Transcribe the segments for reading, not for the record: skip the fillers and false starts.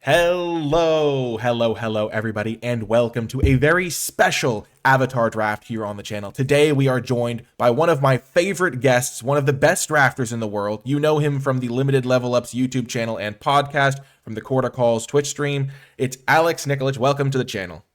Hello, everybody, and welcome to a very special Avatar draft here on the channel. Today, we are joined by one of my favorite guests, one of the best drafters in the world. You know him from the Limited Level Ups YouTube channel and podcast, from the Quarter Calls Twitch stream. It's Alex Nikolic. Welcome to the channel.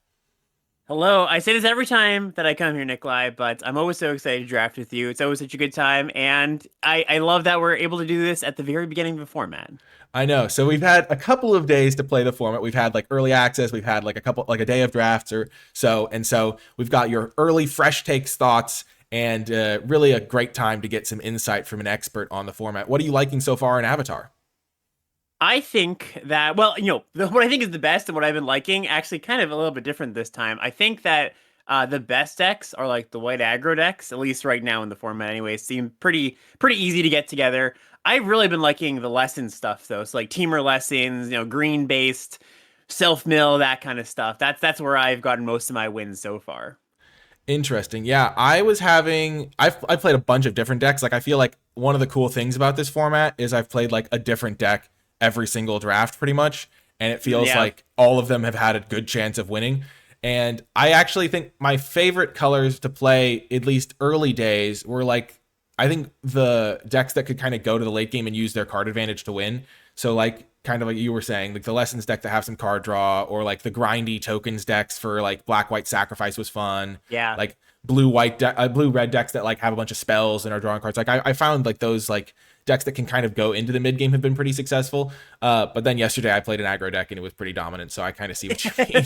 Hello. I say this every time that I come here, Nikolai, but I'm always so excited to draft with you. It's always such a good time, and I love that we're able to do this at the very beginning of the format. I know. So we've had a couple of days to play the format. We've had like early access. We've had like a day of drafts or so. And so we've got your early fresh takes, thoughts, and really a great time to get some insight from an expert on the format. What are you liking so far in Avatar? I think that, well, what I think is the best and what I've been liking, actually kind of a little bit different this time. I think that the best decks are like the white aggro decks, at least right now in the format anyway, seem pretty easy to get together. I've really been liking the lesson stuff though. So like teamer lessons, green based, self mill, that kind of stuff. That's where I've gotten most of my wins so far. Interesting. Yeah, I've played a bunch of different decks. Like I feel like one of the cool things about this format is I've played like a different deck every single draft pretty much, and it feels like all of them have had a good chance of winning. And I actually think my favorite colors to play, at least early days, were like, I think the decks that could kind of go to the late game and use their card advantage to win. So like kind of like you were saying, like the lessons deck that have some card draw, or like the grindy tokens decks for like black white sacrifice was fun. Yeah. Like blue red decks that like have a bunch of spells and are drawing cards. Like I found like those like decks that can kind of go into the mid game have been pretty successful. But then yesterday I played an aggro deck and it was pretty dominant. So I kind of see what you mean.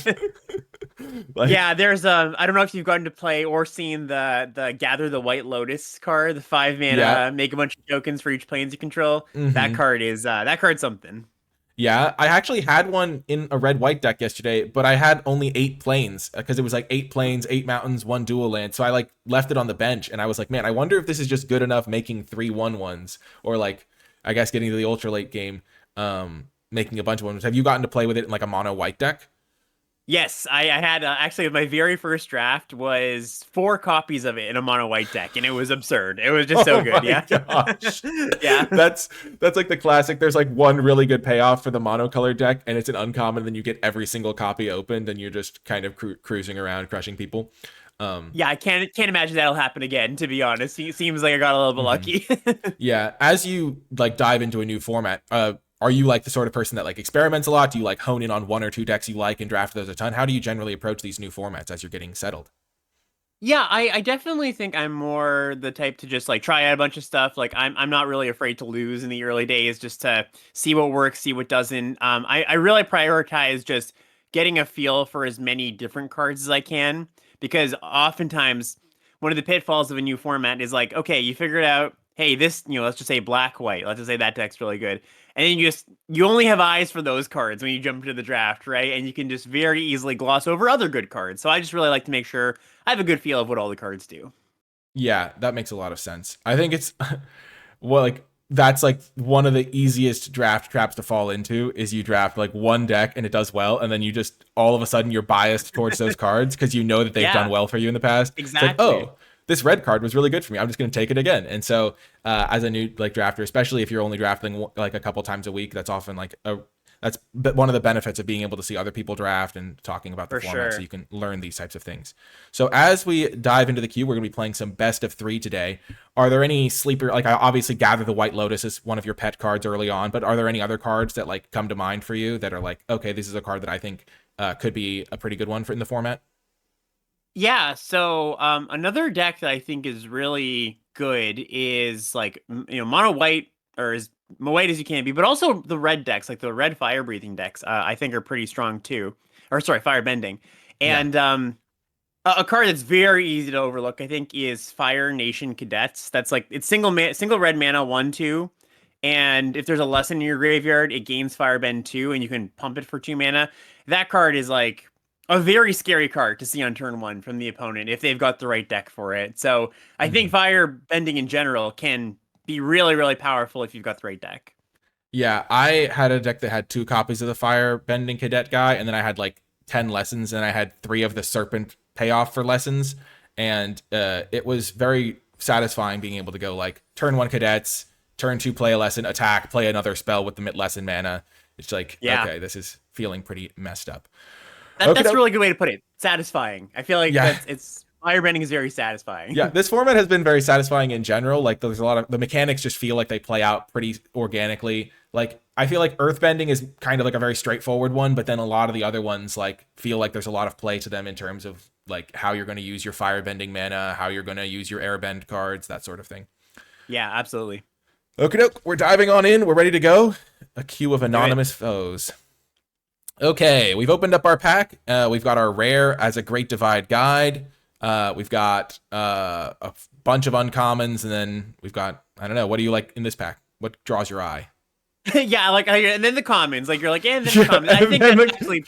Yeah, there's I don't know if you've gotten to play or seen the Gather the White Lotus card, the 5 mana, make a bunch of tokens for each planes you control. Mm-hmm. That card's something. Yeah, I actually had one in a red-white deck yesterday, but I had only 8 planes because it was like 8 planes, 8 mountains, 1 dual land. So I like left it on the bench, and I was like, man, I wonder if this is just good enough making 3/1/1s, or like, I guess getting to the ultra late game, making a bunch of ones. Have you gotten to play with it in like a mono white deck? Yes, I had actually my very first draft was 4 copies of it in a mono white deck, and it was absurd. It was just so good. Yeah. Gosh. Yeah. That's like the classic. There's like one really good payoff for the monocolor deck, and it's an uncommon. Then you get every single copy opened, and you're just kind of cruising around, crushing people. Yeah, I can't imagine that'll happen again. To be honest, it seems like I got a little bit lucky. Yeah, as you like dive into a new format, are you like the sort of person that like experiments a lot? Do you like hone in on 1 or 2 decks you like and draft those a ton? How do you generally approach these new formats as you're getting settled? Yeah, I definitely think I'm more the type to just like try out a bunch of stuff. Like I'm not really afraid to lose in the early days, just to see what works, see what doesn't. I really prioritize just getting a feel for as many different cards as I can, because oftentimes one of the pitfalls of a new format is like, okay, you figure it out. Hey, this, let's just say black white. Let's just say that deck's really good. And then you only have eyes for those cards when you jump into the draft, right? And you can just very easily gloss over other good cards. So I just really like to make sure I have a good feel of what all the cards do. Yeah, that makes a lot of sense. I think it's well, like that's like one of the easiest draft traps to fall into is you draft like one deck and it does well, and then you just all of a sudden you're biased towards those cards because you know that they've done well for you in the past. Exactly. It's like, oh, this red card was really good for me. I'm just going to take it again. And so, as a new like drafter, especially if you're only drafting like a couple times a week, that's often like that's one of the benefits of being able to see other people draft and talking about the format, so you can learn these types of things. So as we dive into the queue, we're going to be playing some best of 3 today. Are there any sleeper, like I obviously Gather the White Lotus is one of your pet cards early on, but are there any other cards that like come to mind for you that are like, okay, this is a card that I think could be a pretty good one for in the format? Yeah, so another deck that I think is really good is like mono white, or as white as you can be, but also the red decks, like the red fire breathing decks, I think are pretty strong too. Or sorry, fire bending. And a card that's very easy to overlook, I think, is Fire Nation Cadets. That's like it's single red mana 1/2. And if there's a lesson in your graveyard, it gains Fire Bend 2, and you can pump it for 2 mana. That card is like a very scary card to see on turn 1 from the opponent if they've got the right deck for it. So I think fire bending in general can be really, really powerful if you've got the right deck. Yeah, I had a deck that had 2 copies of the Fire Bending Cadet guy, and then I had like 10 lessons, and I had 3 of the Serpent payoff for lessons. And it was very satisfying being able to go like turn 1 cadets, turn 2 play a lesson, attack, play another spell with the mid lesson mana. It's like, Yeah. okay, this is feeling pretty messed up. That's a really good way to put it. Satisfying. I feel like Yeah. it's firebending is very satisfying. Yeah, this format has been very satisfying in general. Like there's a lot of the mechanics just feel like they play out pretty organically. Like I feel like earthbending is kind of like a very straightforward one, but then a lot of the other ones like feel like there's a lot of play to them in terms of like how you're going to use your firebending mana, how you're going to use your airbend cards, that sort of thing. Yeah, absolutely. Okie doke, we're diving on in. We're ready to go. A queue of anonymous foes. Okay, we've opened up our pack. We've got our rare as a Great Divide Guide. We've got a bunch of uncommons, and then we've got, I don't know, what do you like in this pack? What draws your eye? Yeah, like and then the commons, like you're like, and then the commons. I think that's actually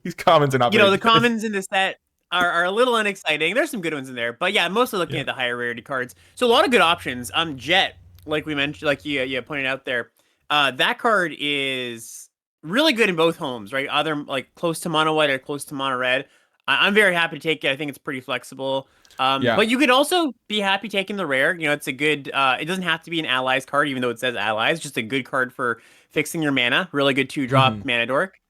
these commons are not. The commons in this set are a little unexciting. There's some good ones in there, but yeah, mostly looking at the higher rarity cards. So a lot of good options. Jet, like we mentioned, like you pointed out there, that card is really good in both homes, right? Either like close to mono white or close to mono red. I'm very happy to take it. I think it's pretty flexible. But you could also be happy taking the rare. You know, it's a good. It doesn't have to be an allies card, even though it says allies. Just a good card for fixing your mana. Really good 2-drop mana dork.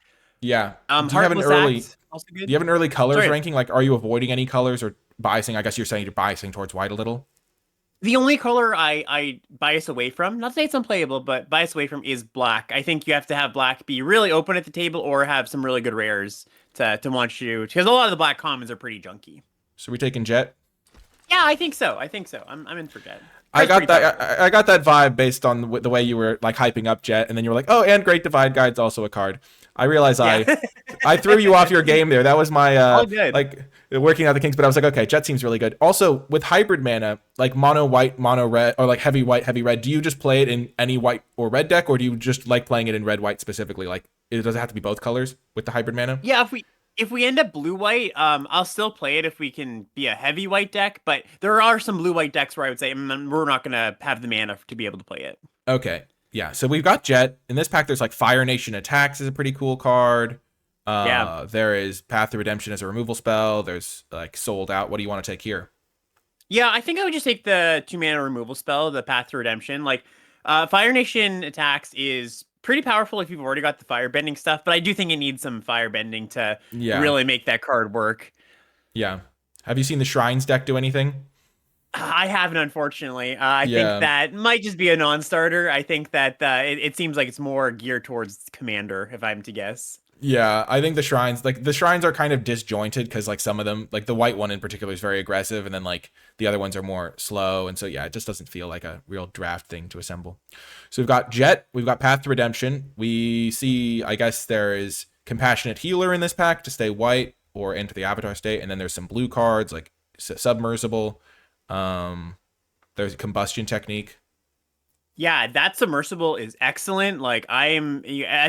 Yeah. Do you have an early? Also good. Do you have an early colors ranking? Like, are you avoiding any colors or biasing? I guess you're saying you're biasing towards white a little. The only color I bias away from, not to say it's unplayable, but bias away from is black. I think you have to have black be really open at the table or have some really good rares to want you, because a lot of the black commons are pretty junky. So we taking Jet? Yeah, I think so. I'm in for Jet. I got that vibe based on the way you were like hyping up Jet, and then you were like, oh, and Great Divide Guide's also a card. I realize I threw you off your game there. That was my like working out the kinks, but I was like, okay, Jet seems really good. Also, with hybrid mana, like mono white, mono red, or like heavy white, heavy red, do you just play it in any white or red deck, or do you just like playing it in red white specifically? Like, does it have to be both colors with the hybrid mana? Yeah, if we end up blue white, I'll still play it if we can be a heavy white deck. But there are some blue white decks where I would say we're not gonna have the mana to be able to play it. Okay. Yeah, so we've got Jet. In this pack, there's like Fire Nation Attacks is a pretty cool card. There is Path to Redemption as a removal spell. There's like Sold Out. What do you want to take here? Yeah, I think I would just take the 2-mana removal spell, the Path to Redemption. Like, Fire Nation Attacks is pretty powerful if you've already got the firebending stuff, but I do think it needs some firebending to really make that card work. Yeah. Have you seen the Shrines deck do anything? I haven't, unfortunately. I think that might just be a non-starter. I think that it seems like it's more geared towards Commander, if I'm to guess. Yeah, I think the Shrines are kind of disjointed because like some of them, like the white one in particular is very aggressive, and then like the other ones are more slow, and so yeah, it just doesn't feel like a real draft thing to assemble. So we've got Jet, we've got Path to Redemption. We see, I guess there is Compassionate Healer in this pack to stay white or enter the Avatar state, and then there's some blue cards like Submersible. There's a Combustion Technique. Yeah, that Submersible is excellent. Like I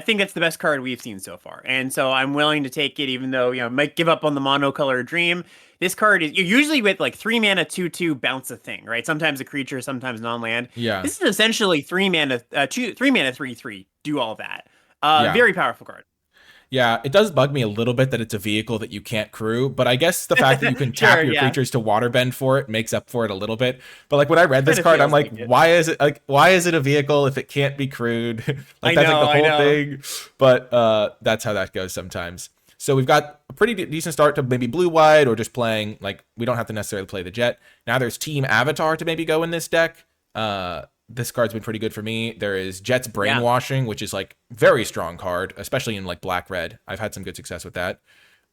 think that's the best card we've seen so far, and so I'm willing to take it, even though might give up on the monocolor dream. This card is usually with like 3 mana 2/2 bounce a thing, right? Sometimes a creature, sometimes non-land. Yeah, this is essentially 3 mana 3 mana 3/3 do all that. Very powerful card. Yeah, it does bug me a little bit that it's a vehicle that you can't crew, but I guess the fact that you can tap your creatures to waterbend for it makes up for it a little bit. But like when I read this card, I'm like, why is it a vehicle if it can't be crewed? Like that's like the whole thing. But that's how that goes sometimes. So we've got a pretty decent start to maybe blue-white or just playing, like we don't have to necessarily play the Jet. Now there's Team Avatar to maybe go in this deck. This card's been pretty good for me. There is Jet's Brainwashing, which is like very strong card, especially in like black-red. I've had some good success with that.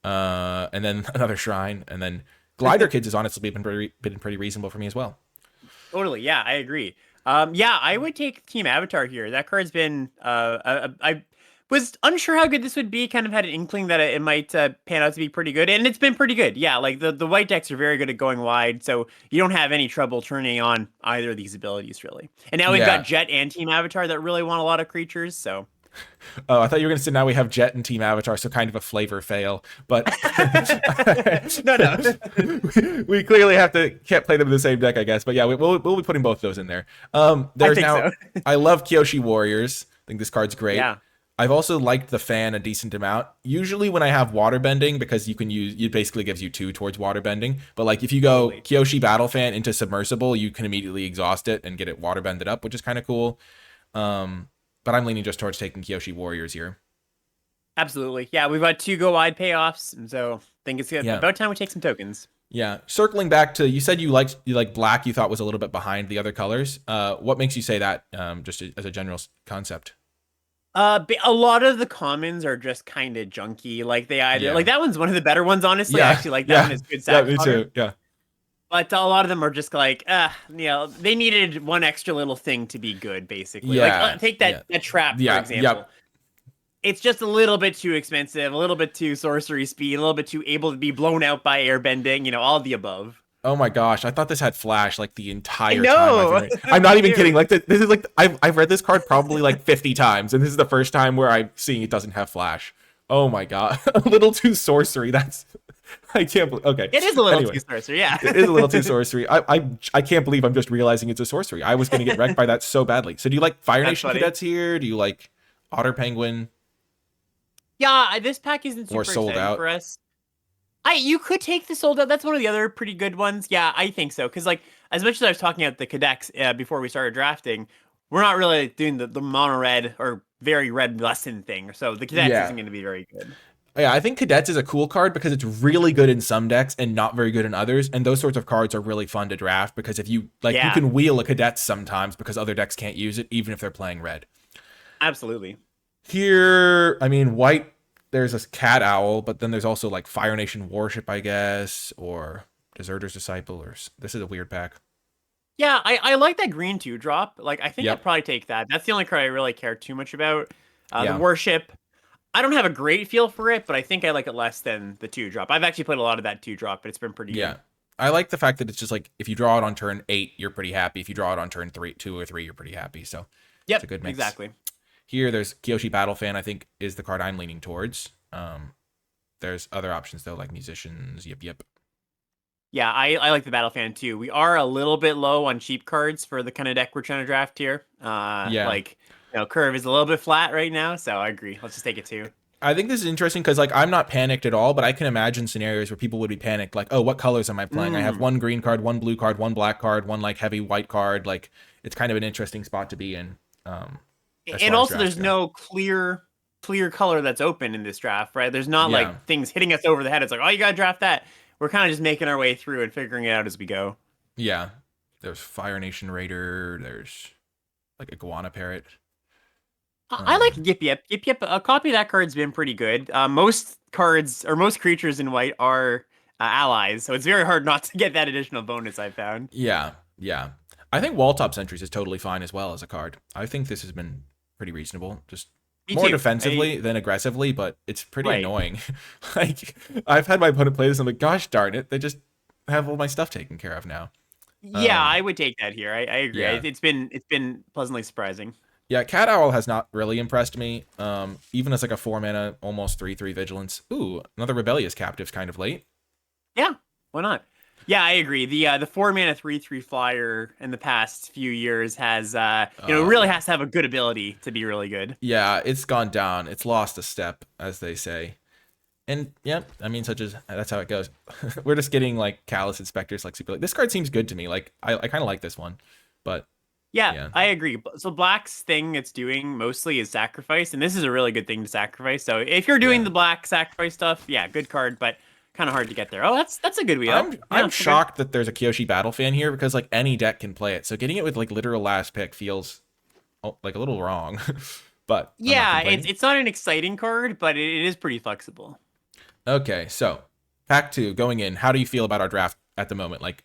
And then another Shrine, and then Glider Kids has honestly been pretty reasonable for me as well. Totally, yeah, I agree. I would take Team Avatar here. That card's been I was unsure how good this would be. Kind of had an inkling that it might pan out to be pretty good, and it's been pretty good. Yeah, like the white decks are very good at going wide, so you don't have any trouble turning on either of these abilities really. And now we've got Jet and Team Avatar that really want a lot of creatures. So. Oh, I thought you were going to say now we have Jet and Team Avatar, so kind of a flavor fail. But no, we clearly can't play them in the same deck, I guess. But yeah, we'll be putting both of those in there. There's now. So. I love Kyoshi Warriors. I think this card's great. Yeah. I've also liked the Fan a decent amount. Usually when I have waterbending, because it basically gives you 2 towards waterbending. But like if you go Kyoshi Battle Fan into Submersible, you can immediately exhaust it and get it waterbended up, which is kind of cool. But I'm leaning just towards taking Kyoshi Warriors here. Absolutely. Yeah, we've got 2 go wide payoffs, and so I think it's Yeah. about time we take some tokens. Yeah. Circling back to, you said you like black, you thought was a little bit behind the other colors. What makes you say that, just as a general concept? A lot of the commons are just kind of junky. Like they either Yeah. like that one's one of the better ones, honestly. I Yeah. actually like that one Yeah. as good Yeah, sack me fodder. too. Yeah. But a lot of them are just like, they needed one extra little thing to be good, basically. Like Yeah. take Yeah. that trap, for Yeah. example. Yep. It's just a little bit too expensive, a little bit too sorcery speed, a little bit too able to be blown out by airbending, all of the above. Oh my gosh, I thought this had flash like the I entire time I've know. been. I'm not Me even too. kidding. Like this is like I've read this card probably like 50 times, and this is the first time where I'm seeing it doesn't have flash. Oh my god, a little too sorcery. That's I can't believe. Okay, It is a little anyway, too sorcery, yeah. it is a little too sorcery. I can't believe I'm just realizing it's a sorcery. I was gonna get wrecked by that so badly. So do you like Fire That's Nation funny. Cadets here? Do you like Otter Penguin Yeah, this pack isn't or super Sold exciting Out? for us. You could take the sold out. That's one of the other pretty good ones. Yeah, I think so. Because like as much as I was talking about the cadets before we started drafting, we're not really doing the mono red or very red lesson thing. So the cadets Yeah. isn't going to be very good. Yeah, I think Cadets is a cool card because it's really good in some decks and not very good in others. And those sorts of cards are really fun to draft because if you like, you Yeah. can wheel a Cadets sometimes because other decks can't use it, even if they're playing red. Absolutely. Here, I mean, white, there's a Cat Owl, but then there's also like Fire Nation Warship, I guess, or Deserter's Disciple, or this is a weird pack. Yeah, I like that green 2-drop. Like I think Yep. I'd probably take that. That's the only card I really care too much about. Yeah. The Worship. I don't have a great feel for it, but I think I like it less than the 2-drop. I've actually played a lot of that 2-drop, but it's been pretty Yeah. good. I like the fact that it's just like if you draw it on turn 8, you're pretty happy. If you draw it on turn 2 or 3, you're pretty happy. So Yep, it's a good mix. exactly. Here, there's Kyoshi Battle Fan, I think, is the card I'm leaning towards. There's other options, though, like Musicians. Yep. Yeah, I like the Battle Fan too. We are a little bit low on cheap cards for the kind of deck we're trying to draft here. Yeah. Like, curve is a little bit flat right now, so I agree. Let's just take it too. I think this is interesting because, like, I'm not panicked at all, but I can imagine scenarios where people would be panicked, like, oh, what colors am I playing? I have one green card, one blue card, one black card, one, like, heavy white card. Like, it's kind of an interesting spot to be in. And also, there's no clear color that's open in this draft, right? There's not like things hitting us over the head. It's like, oh, you gotta draft that. We're kind of just making our way through and figuring it out as we go. Yeah. There's Fire Nation Raider. There's, like, Iguana Parrot. I like Yip Yip. Yip Yip, a copy of that card's been pretty good. Most cards, or most creatures in white are allies, so it's very hard not to get that additional bonus, I found. Yeah. I think Walltop Sentries is totally fine as well as a card. I think this has been pretty reasonable. Just more defensively than aggressively, but it's pretty annoying. Like, I've had my opponent play this, and I'm like, gosh darn it, they just have all my stuff taken care of now. Yeah, I would take that here. I agree. Yeah. It's been pleasantly surprising. Yeah, Cat Owl has not really impressed me. Even as like a 4-mana, almost 3/3 vigilance. Ooh, another Rebellious Captive's kind of late. Yeah, why not? Yeah, I agree. The 4-mana 3/3 flyer in the past few years has really has to have a good ability to be really good. Yeah, it's gone down. It's lost a step, as they say. And yeah, I mean, that's how it goes. We're just getting like Callous Inspectors, like super. Like, this card seems good to me. Like I kind of like this one, but. Yeah, I agree. So black's thing it's doing mostly is sacrifice, and this is a really good thing to sacrifice. So if you're doing the black sacrifice stuff, yeah, good card, but kind of hard to get there. Oh, that's a good wheel. I'm shocked that there's a Kyoshi Battle Fan here because like any deck can play it. So getting it with like literal last pick feels like a little wrong. But yeah, it's not an exciting card, but it is pretty flexible. Okay, so pack 2 going in. How do you feel about our draft at the moment? Like,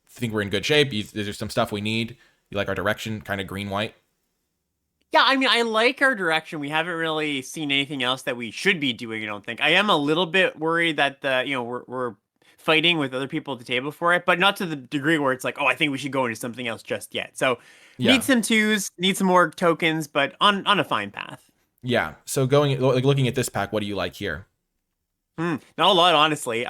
think we're in good shape? Is there some stuff we need? You like our direction, kind of green-white? Yeah, I mean, I like our direction. We haven't really seen anything else that we should be doing, I don't think. I am a little bit worried that we're fighting with other people at the table for it, but not to the degree where it's like, oh, I think we should go into something else just yet. So need some 2s, need some more tokens, but on a fine path. Yeah. So looking at this pack, what do you like here? Not a lot, honestly.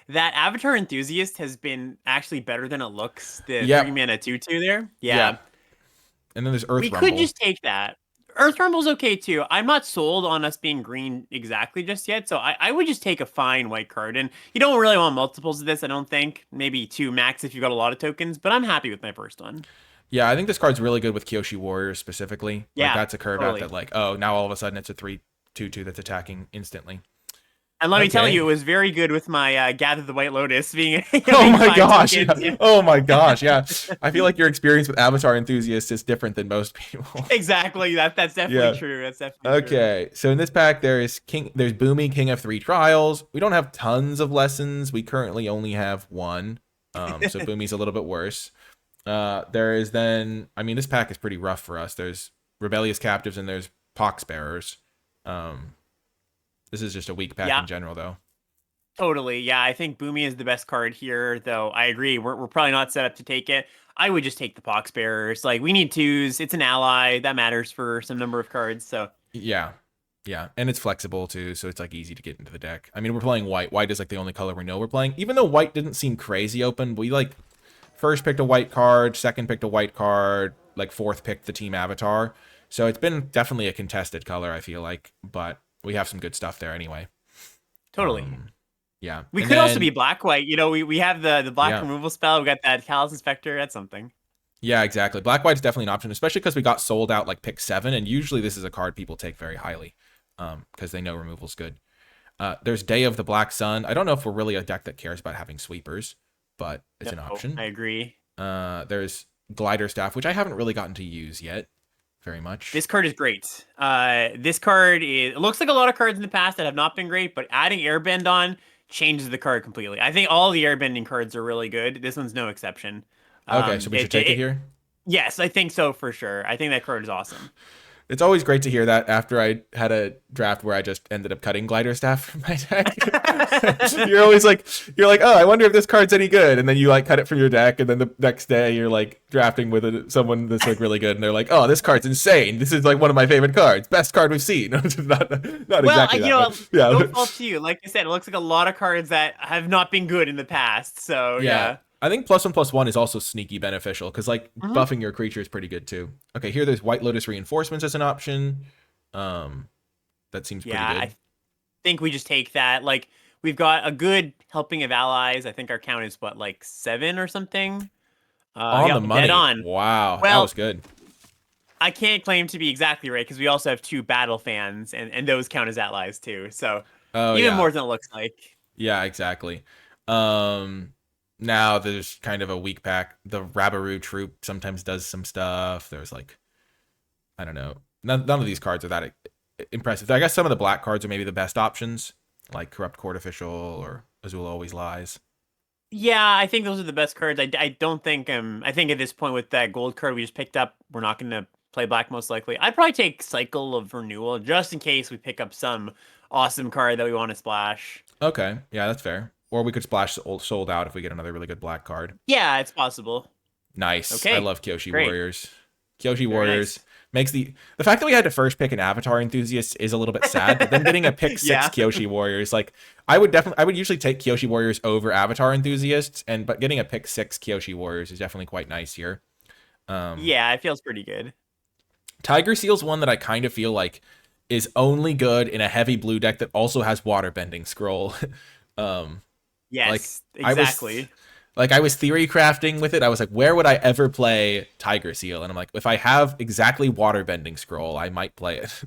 That Avatar Enthusiast has been actually better than it looks. The 3-mana 2/2 there. Yeah. And then there's Earth Rumble. We could just take that. Earth Rumble's okay too. I'm not sold on us being green exactly just yet, so I would just take a fine white card. And you don't really want multiples of this, I don't think. Maybe 2 max if you've got a lot of tokens, but I'm happy with my first one. Yeah, I think this card's really good with Kyoshi Warriors specifically. Yeah, like, that's a curve out that like, oh, now all of a sudden it's a 3 2/2 that's attacking instantly. And let me tell Okay. you, it was very good with my Gather the White Lotus being. Oh being my fine to gosh. get Yeah. into. Oh my gosh. Yeah. I feel like your experience with Avatar enthusiasts is different than most people. Exactly. That's definitely Yeah. true. That's definitely true. Okay. So in this pack, there's Boomy, King of Three Trials. We don't have tons of lessons. We currently only have one. So Boomy's a little bit worse. There is then, I mean, this pack is pretty rough for us. There's Rebellious Captives and there's Poxbearers. This is just a weak pack in general, though. Totally. Yeah, I think Boomy is the best card here, though I agree. We're probably not set up to take it. I would just take the Poxbearers. Like, we need twos. It's an ally. That matters for some number of cards, so. Yeah. Yeah, and it's flexible, too, so it's, like, easy to get into the deck. I mean, we're playing white. White is, like, the only color we know we're playing. Even though white didn't seem crazy open, we, like, first picked a white card, second picked a white card, like, fourth picked the team avatar. So it's been definitely a contested color, I feel like, but we have some good stuff there anyway. Totally. Yeah. We could also be black-white. You know, we have the black removal spell. We got that Callous Inspector. That's something. Yeah, exactly. Black-white is definitely an option, especially because we got sold out like pick 7, and usually this is a card people take very highly because they know removal's good. There's Day of the Black Sun. I don't know if we're really a deck that cares about having sweepers, but it's an option. I agree. There's Glider Staff, which I haven't really gotten to use yet very much. This card is great. This card it looks like a lot of cards in the past that have not been great, but adding Airbend on changes the card completely. I think all the airbending cards are really good. This one's no exception. Okay, so we should take it here? Yes, I think so for sure. I think that card is awesome. It's always great to hear that after I had a draft where I just ended up cutting Glider Staff from my deck. You're like, oh, I wonder if this card's any good. And then you like cut it from your deck. And then the next day you're like drafting with someone that's like really good. And they're like, oh, this card's insane. This is like one of my favorite cards. Best card we've seen. not exactly that. Yeah. No fault to you. Like I said, it looks like a lot of cards that have not been good in the past. So yeah. I think +1/+1 is also sneaky beneficial because like buffing your creature is pretty good too. Okay, here there's White Lotus Reinforcements as an option. That seems pretty good. I think we just take that. Like we've got a good helping of allies. I think our count is what, like 7 or something. On the money. Dead on. Wow, that was good. I can't claim to be exactly right because we also have 2 battle fans, and those count as allies too. So even more than it looks like. Yeah, exactly. Now there's kind of a weak pack. The Rabaroo Troop sometimes does some stuff. There's like, I don't know. None of these cards are that impressive. I guess some of the black cards are maybe the best options, like Corrupt Court Official or Azul Always Lies. Yeah, I think those are the best cards. I don't think I think at this point with that gold card we just picked up, we're not going to play black most likely. I'd probably take Cycle of Renewal just in case we pick up some awesome card that we want to splash. Okay, yeah, that's fair. Or we could splash Sold Out if we get another really good black card. Yeah, it's possible. Nice. Okay. I love Kyoshi Warriors. Kyoshi Warriors makes the fact that we had to first pick an Avatar Enthusiast is a little bit sad, but then getting a pick 6 Kyoshi Warriors, like I would usually take Kyoshi Warriors over Avatar Enthusiasts, but getting a pick 6 Kyoshi Warriors is definitely quite nice here. Yeah, it feels pretty good. Tiger Seal's one that I kind of feel like is only good in a heavy blue deck that also has Waterbending Scroll. Yes, exactly. I was theory crafting with it. I was like, where would I ever play Tiger Seal? And I'm like, if I have exactly Waterbending Scroll, I might play it.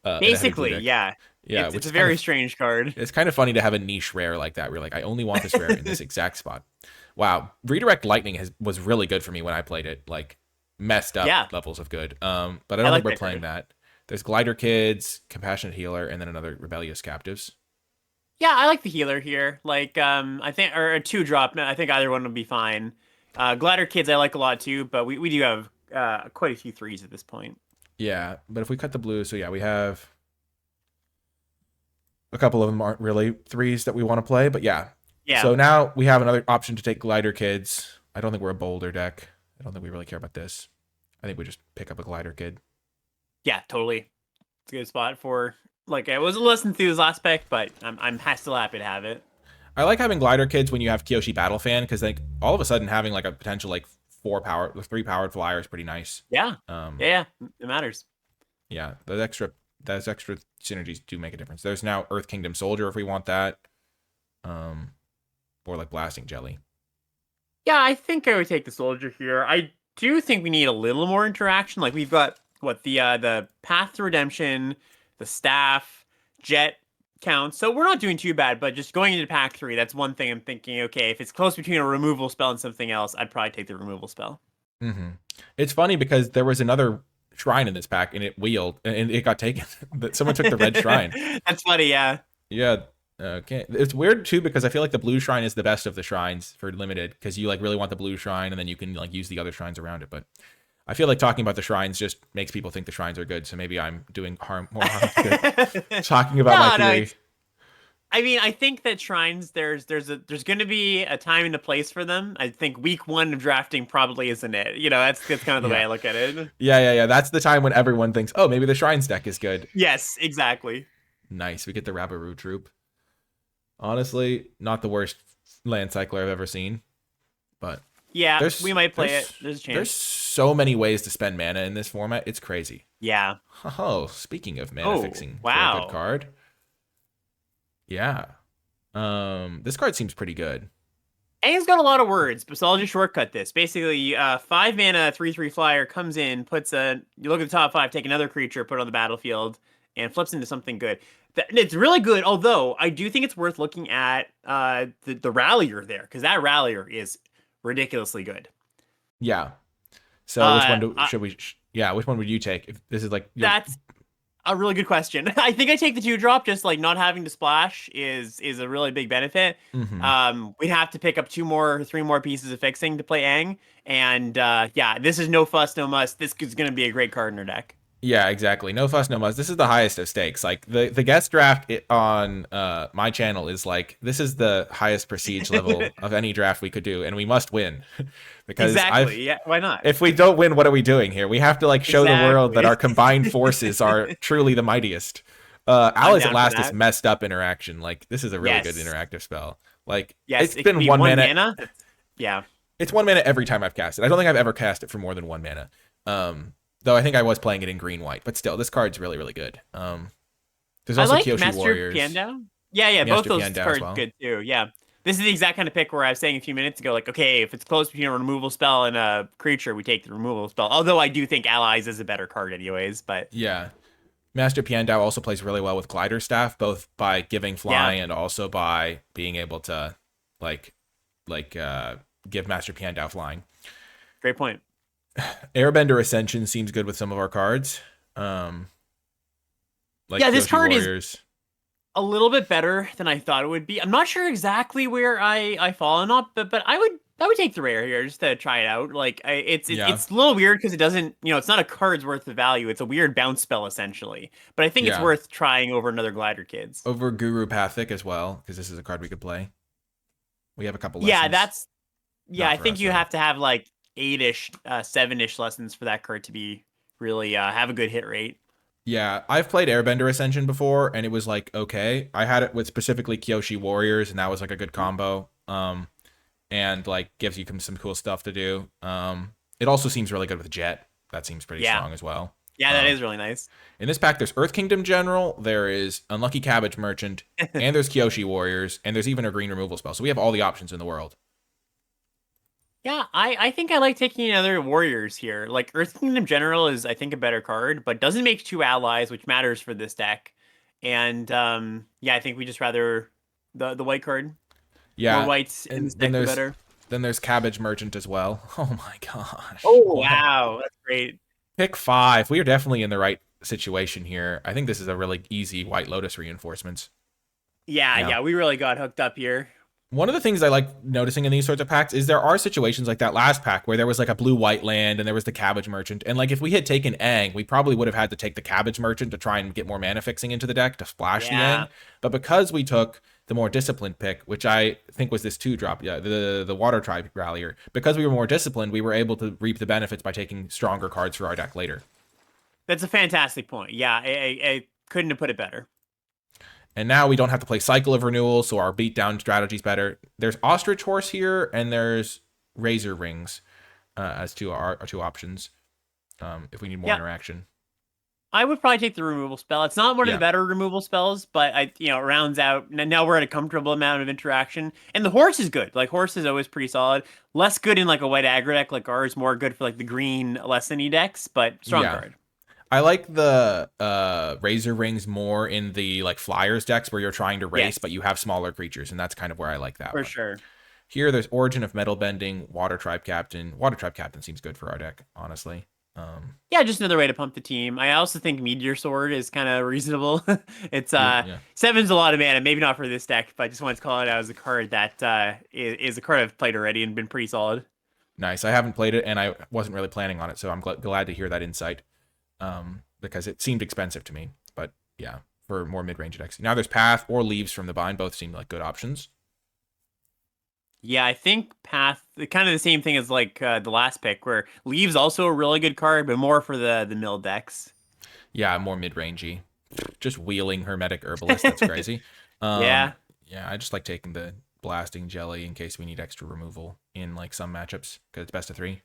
Basically, yeah. Yeah, it's a very strange card. It's kind of funny to have a niche rare like that. Where like, I only want this rare in this exact spot. Wow, Redirect Lightning was really good for me when I played it. Like, messed up levels of good. But I don't think we're playing that. There's Glider Kids, Compassionate Healer, and then another Rebellious Captives. Yeah, I like the healer here. Like, I think, or a 2-drop. I think either one would be fine. Glider Kids I like a lot too, but we do have quite a few 3s at this point. Yeah, but if we cut the blue, so yeah, we have a couple of them aren't really 3s that we want to play, but yeah. Yeah. So now we have another option to take Glider Kids. I don't think we're a Boulder deck. I don't think we really care about this. I think we just pick up a Glider Kid. Yeah, totally. It's a good spot for. Like, I was less enthused last pick, but I'm still happy to have it. I like having Glider Kids when you have Kyoshi Battle Fan, because like all of a sudden having like a potential like 3 powered flyer is pretty nice. Yeah. Yeah, it matters. Yeah, those extra synergies do make a difference. There's now Earth Kingdom Soldier if we want that. Or like Blasting Jelly. Yeah, I think I would take the Soldier here. I do think we need a little more interaction. Like we've got what the Path to Redemption, the Staff. jet counts. So we're not doing too bad, but just going into pack 3, that's one thing I'm thinking, okay, if it's close between a removal spell and something else, I'd probably take the removal spell. Mm-hmm. It's funny because there was another shrine in this pack and it wheeled and it got taken. Someone took the red shrine. That's funny, yeah. Yeah. Okay. It's weird too because I feel like the blue shrine is the best of the shrines for limited because you like really want the blue shrine and then you can like use the other shrines around it. But I feel like talking about the shrines just makes people think the shrines are good. So maybe I'm doing more harm to good. Talking about my theory. I mean, I think that shrines there's going to be a time and a place for them. I think week 1 of drafting probably isn't it. You know, that's kind of the way I look at it. Yeah. That's the time when everyone thinks, oh, maybe the shrines deck is good. Yes, exactly. Nice. We get the Rabaroo troop. Honestly, not the worst land cycler I've ever seen, but yeah, we might play it. There's a chance. There's so many ways to spend mana in this format. It's crazy. Yeah. Oh, speaking of mana fixing, wow, for a good card. Yeah. This card seems pretty good. And it's got a lot of words, so I'll just shortcut this. Basically, 5 mana, 3/3 flyer comes in, you look at the top 5, take another creature, put it on the battlefield, and flips into something good. It's really good, although I do think it's worth looking at the Rallier there, because that Rallier is ridiculously good. Yeah. So which one should we? Which one would you take? If this is like that's a really good question. I think I take the 2-drop. Just like not having to splash is a really big benefit. Mm-hmm. We'd have to pick up 3 more pieces of fixing to play Aang, and this is no fuss, no muss. This is going to be a great card in our deck. Yeah, exactly. No fuss, no muss. This is the highest of stakes. Like the guest draft on my channel is like this is the highest prestige level of any draft we could do, and we must win. Because why not? If we don't win, what are we doing here? We have to like show the world that our combined forces are truly the mightiest. Allies at Last is messed up interaction. Like this is a really good interactive spell. Like it's been 1 mana. Yeah. It's 1 mana every time I've cast it. I don't think I've ever cast it for more than 1 mana. Though I think I was playing it in green-white, but still, this card's really, really good. There's also Kyoshi Master Warriors. Piandao? Yeah, both those cards are good too. Yeah, this is the exact kind of pick where I was saying a few minutes ago, like, okay, if it's close between a removal spell and a creature, we take the removal spell. Although I do think Allies is a better card anyways, but yeah, Master Piandao also plays really well with Glider Staff, both by giving flying and also by being able to give Master Piandao flying. Great point. Airbender Ascension seems good with some of our cards. This card is a little bit better than I thought it would be. I'm not sure exactly where I fall or not, but I would take the rare here just to try it out. Like it's a little weird because it doesn't, it's not a card's worth of value. It's a weird bounce spell essentially. But I think it's worth trying over another Glider Kids. Over Guru Pathic as well, because this is a card we could play. We have a couple lessons. I think you have to have like 8-ish, 7-ish lessons for that card to be really have a good hit rate. Yeah, I've played Airbender Ascension before, and it was like okay. I had it with specifically Kyoshi Warriors, and that was like a good combo. And like gives you some cool stuff to do. It also seems really good with Jet. That seems pretty strong as well. Yeah, that is really nice. In this pack, there's Earth Kingdom General, there is Unlucky Cabbage Merchant, and there's Kyoshi Warriors, and there's even a green removal spell. So we have all the options in the world. Yeah, I think I like taking another Warriors here. Like, Earth Kingdom General is, I think, a better card, but doesn't make 2 allies, which matters for this deck. And, I think we just rather the white card. Yeah. More whites in this deck, the better. Then there's Cabbage Merchant as well. Oh, my gosh. Oh, wow. That's great. Pick 5. We are definitely in the right situation here. I think this is a really easy White Lotus reinforcements. Yeah, we really got hooked up here. One of the things I like noticing in these sorts of packs is there are situations like that last pack where there was like a blue-white land and there was the Cabbage Merchant. And like if we had taken Aang, we probably would have had to take the Cabbage Merchant to try and get more mana fixing into the deck to splash the Aang. But because we took the more disciplined pick, which I think was this 2-drop, the Water Tribe Rallier, because we were more disciplined, we were able to reap the benefits by taking stronger cards for our deck later. That's a fantastic point. Yeah, I couldn't have put it better. And now we don't have to play Cycle of Renewal, so our beatdown strategy's better. There's Ostrich Horse here, and there's Razor Rings as our 2 options if we need more interaction. I would probably take the removal spell. It's not one of the better removal spells, but it rounds out. Now we're at a comfortable amount of interaction. And the horse is good. Like, horse is always pretty solid. Less good in like a white aggro deck like ours, more good for like the green lessony decks, but strong card. I like the Razor Rings more in the like Flyers decks where you're trying to race, but you have smaller creatures, and that's kind of where I like that For one. sure. Here, there's Origin of Metal Bending, Water Tribe Captain. Water Tribe Captain seems good for our deck, honestly. Yeah, just another way to pump the team. I also think Meteor Sword is kind of reasonable. It's Yeah. 7's a lot of mana, maybe not for this deck, but I just wanted to call it out as a card that is a card I've played already and been pretty solid. Nice. I haven't played it, and I wasn't really planning on it, so I'm glad to hear that insight. Because it seemed expensive to me, but yeah, for more mid-range decks. Now there's Path or Leaves from the Bind. Both seem like good options. Yeah, I think Path, kind of the same thing as like the last pick, where Leaves also a really good card, but more for the mill decks. Yeah, more mid-rangey. Just wheeling Hermetic Herbalist. That's crazy. Yeah. Yeah, I just like taking the Blasting Jelly in case we need extra removal in like some matchups because it's best of 3.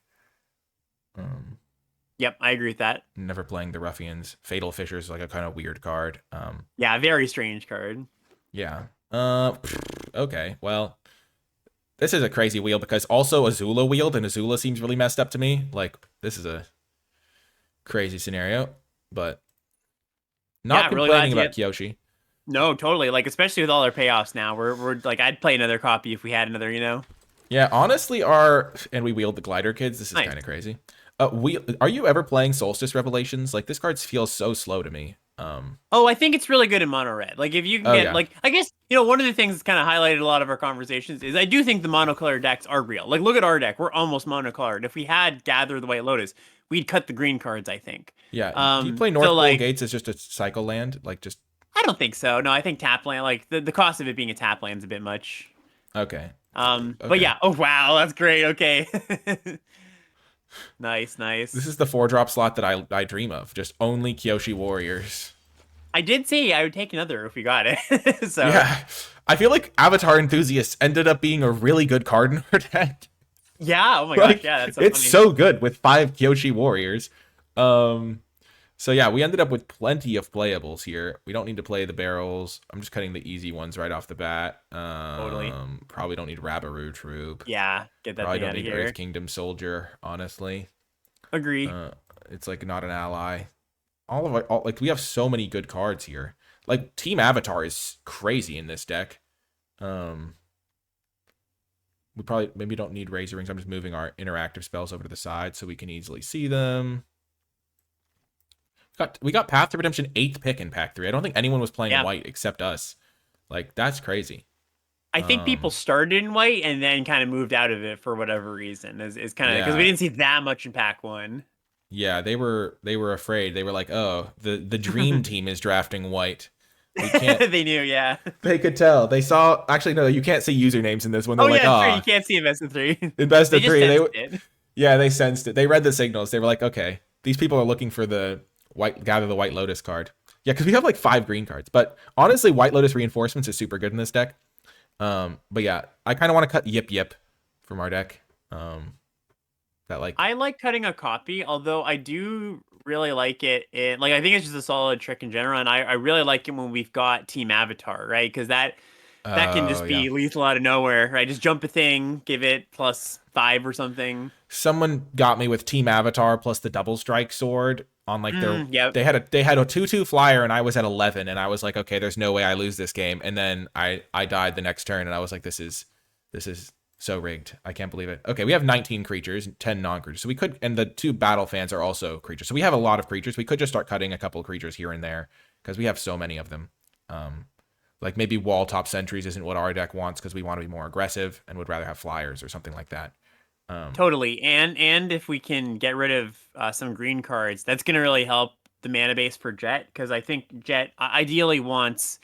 Yep, I agree with that. Never playing the Ruffians. Fatal Fissure is like a kind of weird card. Yeah, very strange card. Yeah. Okay. Well, this is a crazy wheel because also Azula wheeled, and Azula seems really messed up to me. Like, this is a crazy scenario, but not really complaining about Kyoshi. No, totally. Like, especially with all our payoffs now, we're like, I'd play another copy if we had another, Yeah, honestly, and we wheeled the Glider Kids. This is kind of crazy. Are you ever playing Solstice Revelations? Like, this card feels so slow to me. I think it's really good in mono red. Like, if you can get like, I guess one of the things that's kind of highlighted a lot of our conversations is I do think the monocolored decks are real. Like, look at our deck; we're almost monocolored. If we had Gather the White Lotus, we'd cut the green cards. I think. Yeah. Do you play North Pole Gates as just a cycle land? Like, just. I don't think so. No, I think tap land. Like the cost of it being a tap land is a bit much. Okay. But yeah. Oh wow, that's great. Okay. Nice. This is the 4-drop slot that I dream of. Just only Kyoshi Warriors. I did say I would take another if we got it. So yeah, I feel like Avatar Enthusiasts ended up being a really good card in our deck. Yeah. Oh my gosh. Yeah. That's it's so good with 5 Kyoshi Warriors. So yeah, we ended up with plenty of playables here. We don't need to play the barrels. I'm just cutting the easy ones right off the bat. Totally. Probably don't need Rabaru Troop. Yeah, get that probably thing don't out need of here. Earth Kingdom Soldier, honestly. Agree. It's like not an ally. Like we have so many good cards here. Like Team Avatar is crazy in this deck. We probably maybe don't need Razor Rings. I'm just moving our interactive spells over to the side so we can easily see them. We got Path to Redemption 8th pick in Pack 3. I don't think anyone was playing white except us. Like, that's crazy. I think people started in white and then kind of moved out of it for whatever reason. Is kind of because we didn't see that much in Pack 1. Yeah, they were afraid. They were like, "Oh, the dream team is drafting white." We can't. They knew, yeah. They could tell. They saw. Actually, no, you can't see usernames in this one. They're like, true. You can't see in best of 3. In best of 3, they sensed it. They read the signals. They were like, "Okay, these people are looking for the Gather the White Lotus card." Yeah, because we have like 5 green cards. But honestly, White Lotus Reinforcements is super good in this deck. But yeah, I kind of want to cut Yip Yip from our deck. I like cutting a copy, although I do really like it. I think it's just a solid trick in general, and I really like it when we've got Team Avatar, right? Because that can just be lethal out of nowhere, right? Just jump a thing, give it +5 or something. Someone got me with Team Avatar plus the double strike sword on like their. Yep. They had a 2/2 flyer, and I was at 11, and I was like, okay, there's no way I lose this game. And then I died the next turn, and I was like, this is so rigged. I can't believe it. Okay, we have 19 creatures, 10 non-creatures. So we could, and the 2 battle fans are also creatures. So we have a lot of creatures. We could just start cutting a couple of creatures here and there because we have so many of them. Like maybe wall top sentries isn't what our deck wants because we want to be more aggressive and would rather have flyers or something like that. Totally. And if we can get rid of some green cards, that's going to really help the mana base for Jet, because I think Jet ideally wants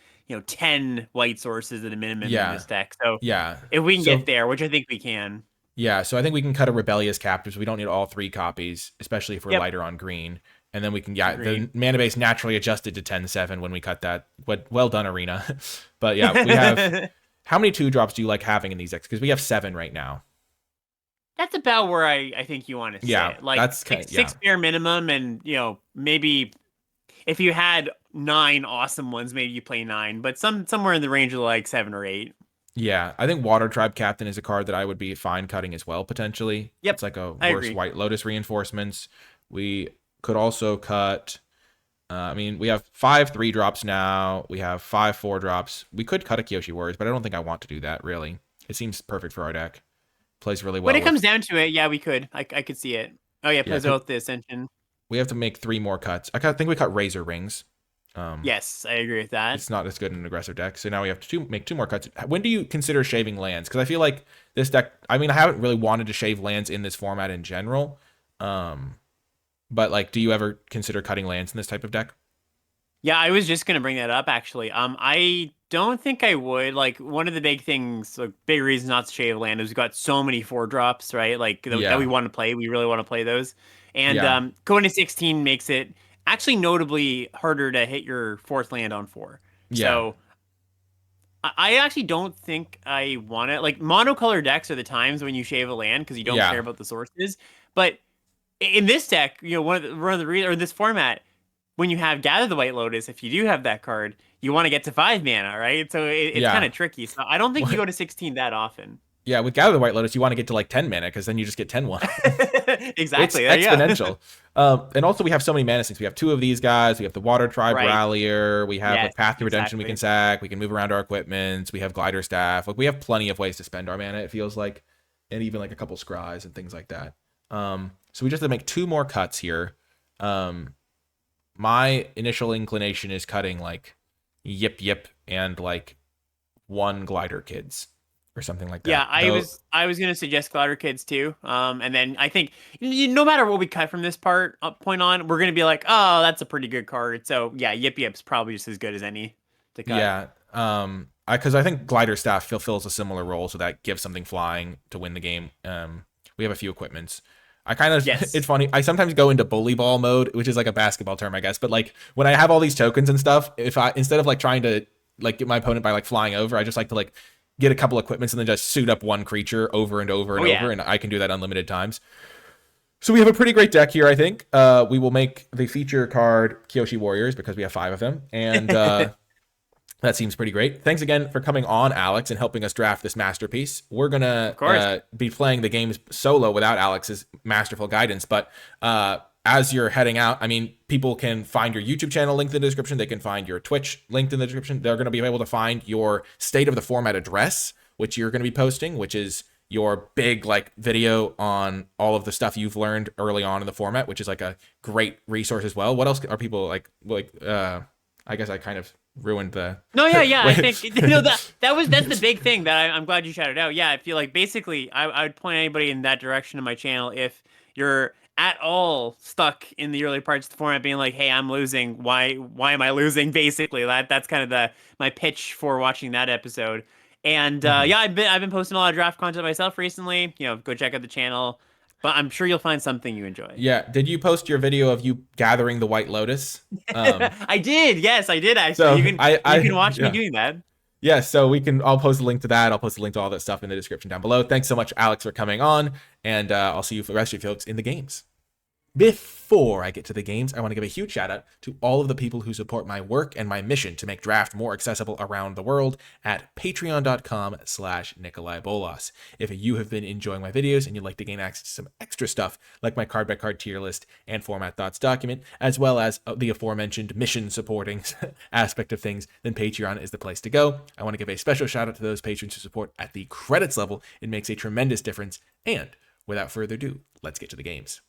10 white sources at a minimum in this deck. So if we can get there, which I think we can. Yeah, so I think we can cut a Rebellious Captives. We don't need all 3 copies, especially if we're lighter on green. And then we can the mana base naturally adjusted to 10/7 when we cut that. Well done, Arena. But yeah, we have how many 2-drops do you like having in these decks? Because we have 7 right now. That's about where I think you want to sit. Like that's 6 bare minimum, and maybe if you had 9 awesome ones, maybe you play 9, but somewhere in the range of like 7 or 8. Yeah, I think Water Tribe Captain is a card that I would be fine cutting as well, potentially. Yep, it's like a worse White Lotus Reinforcements. We could also cut I mean, we have 5 3-drops now. We have 5 4-drops. We could cut a Kyoshi Warriors, but I don't think I want to do that, really. It seems perfect for our deck. Plays really well When it with... comes down to it, yeah, we could. I could see it. Oh yeah, Yeah, plays well with the Ascension. we have to make 3 more cuts. I think we cut Razor Rings. Yes, I agree with that. It's not as good in an aggressive deck, so now we have to make 2 more cuts. When do you consider shaving lands? Because I feel like this deck... I mean, I haven't really wanted to shave lands in this format in general. But, like, do you ever consider cutting lands in this type of deck? Yeah, I was just gonna bring that up actually. I don't think I would. Like one of the big things, like big reasons not to shave land is we've got so many 4-drops, right? Like that we Yeah. want to play. We really want to play those. And Yeah. going to 16 makes it actually notably harder to hit your 4th land on 4. Yeah. So I actually don't think I want it. Like monocolor decks are the times when you shave a land because you don't care Yeah. about the sources. But in this deck, one of the reasons or this format, when you have Gather the White Lotus, if you do have that card, you want to get to 5 mana, right? So it's kind Yeah. of tricky. So I don't think you go to 16 that often. Yeah, with Gather the White Lotus, you want to get to like 10 mana because then you just get 10-1. It's Exactly. There you go. exponential. And also, we have so many mana sinks. We have 2 of these guys. We have the Water Tribe Right. Rallier. We have Yes, like Path to Redemption we exactly. can sack. We can move around our equipments. We have Glider Staff. Like, we have plenty of ways to spend our mana, it feels like. And even like a couple scries and things like that. So we just have to make 2 more cuts here. My initial inclination is cutting like Yip Yip and like 1 Glider Kids or something like that. Yeah, I was gonna suggest Glider Kids too. And then I think no matter what we cut from this point on, we're gonna be like, oh, that's a pretty good card. So yeah, Yip Yip's probably just as good as any to cut. Yeah. Because I think Glider Staff fulfills a similar role, so that gives something flying to win the game. We have a few equipments. I kind of, Yes. it's funny. I sometimes go into bully ball mode, which is like a basketball term, I guess. But like when I have all these tokens and stuff, if I, instead of like trying to like get my opponent by like flying over, I just like to like get a couple equipments and then just suit up 1 creature over and over and Oh, yeah. over. And I can do that unlimited times. So we have a pretty great deck here, I think. We will make the feature card Kyoshi Warriors because we have 5 of them. And that seems pretty great. Thanks again for coming on, Alex, and helping us draft this masterpiece. We're going to be playing the games solo without Alex's masterful guidance. But as you're heading out, I mean, people can find your YouTube channel linked in the description. They can find your Twitch linked in the description. They're going to be able to find your State of the Format address, which you're going to be posting, which is your big like video on all of the stuff you've learned early on in the format, which is like a great resource as well. What else are people like I guess I kind of ruined the No, yeah. I think that's the big thing that I'm glad you shouted out. Yeah, I feel like basically I would point anybody in that direction in my channel if you're at all stuck in the early parts of the format, being like, "Hey, I'm losing. Why am I losing?" Basically, that's kind of my pitch for watching that episode. And yeah, I've been posting a lot of draft content myself recently. Go check out the channel. But I'm sure you'll find something you enjoy. Yeah. Did you post your video of you gathering the White Lotus? I did. Yes, I did actually. So you can watch me doing that. Yeah, so I'll post a link to that. I'll post a link to all that stuff in the description down below. Thanks so much, Alex, for coming on, and I'll see you for the rest of you folks in the games. Before I get to the games, I want to give a huge shout out to all of the people who support my work and my mission to make draft more accessible around the world at patreon.com/NicolaiBolas. If you have been enjoying my videos and you'd like to gain access to some extra stuff like my card by card tier list and format thoughts document, as well as the aforementioned mission supporting aspect of things, then Patreon is the place to go. I want to give a special shout out to those patrons who support at the credits level. It makes a tremendous difference. And without further ado, let's get to the games.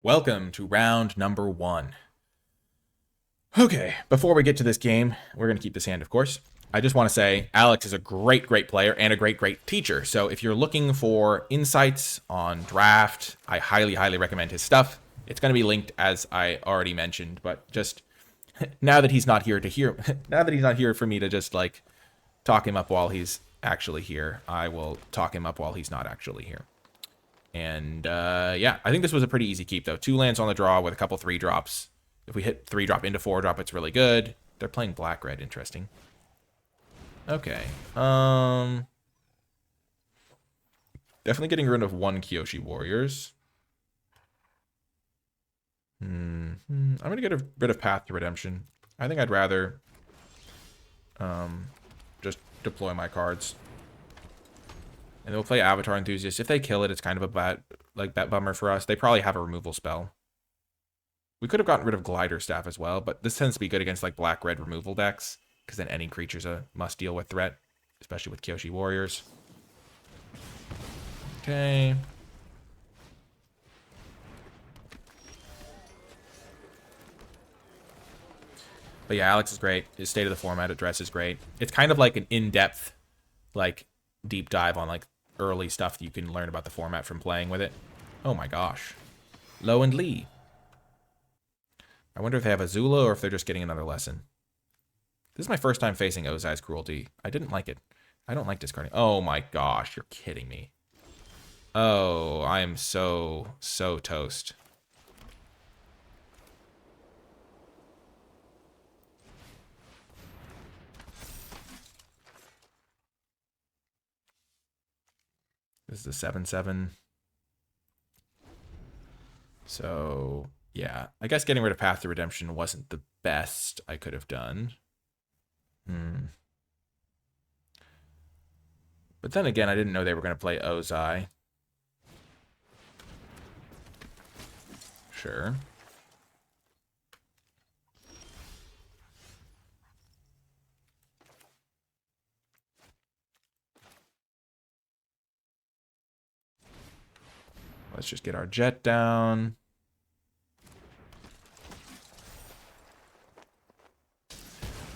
Welcome to round number 1. Okay, before we get to this game, we're going to keep this hand, of course. I just want to say Alex is a great player and a great teacher. So if you're looking for insights on draft, I highly recommend his stuff. It's going to be linked as I already mentioned, but just now that he's not here for me to just like talk him up while he's actually here, I will talk him up while he's not actually here. And yeah, I think this was a pretty easy keep, though. 2 lands on the draw with a couple 3-drops. If we hit 3-drop into 4-drop, it's really good. They're playing black-red. Interesting. Okay. Definitely getting rid of 1 Kyoshi Warriors. I'm going to get rid of Path to Redemption. I think I'd rather just deploy my cards. And they'll play Avatar Enthusiast. If they kill it, it's kind of a bad bummer for us. They probably have a removal spell. We could have gotten rid of Glider Staff as well, but this tends to be good against like black-red removal decks, because then any creature's a must-deal-with threat, especially with Kyoshi Warriors. Okay. But yeah, Alex is great. His State of the Format address is great. It's kind of like an in-depth, like, deep dive on, like, early stuff that you can learn about the format from playing with it. Oh my gosh. Lo and Lee. I wonder if they have Azula or if they're just getting another lesson. This is my first time facing Ozai's Cruelty. I didn't like it. I don't like discarding. Oh my gosh, you're kidding me. Oh, I am so toast. This is a 7/7. So, yeah. I guess getting rid of Path to Redemption wasn't the best I could have done. But then again, I didn't know they were going to play Ozai. Sure. Let's just get our jet down.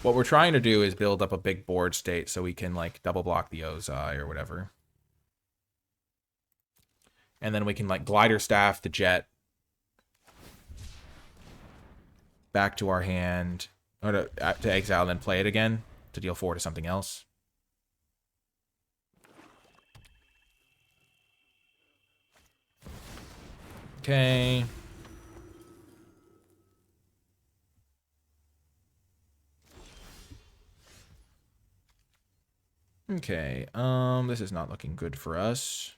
What we're trying to do is build up a big board state so we can, like, double block the Ozai or whatever. And then we can, like, Glider Staff the jet back to our hand, or to exile and then play it again to deal 4 to something else. Okay. Okay, this is not looking good for us.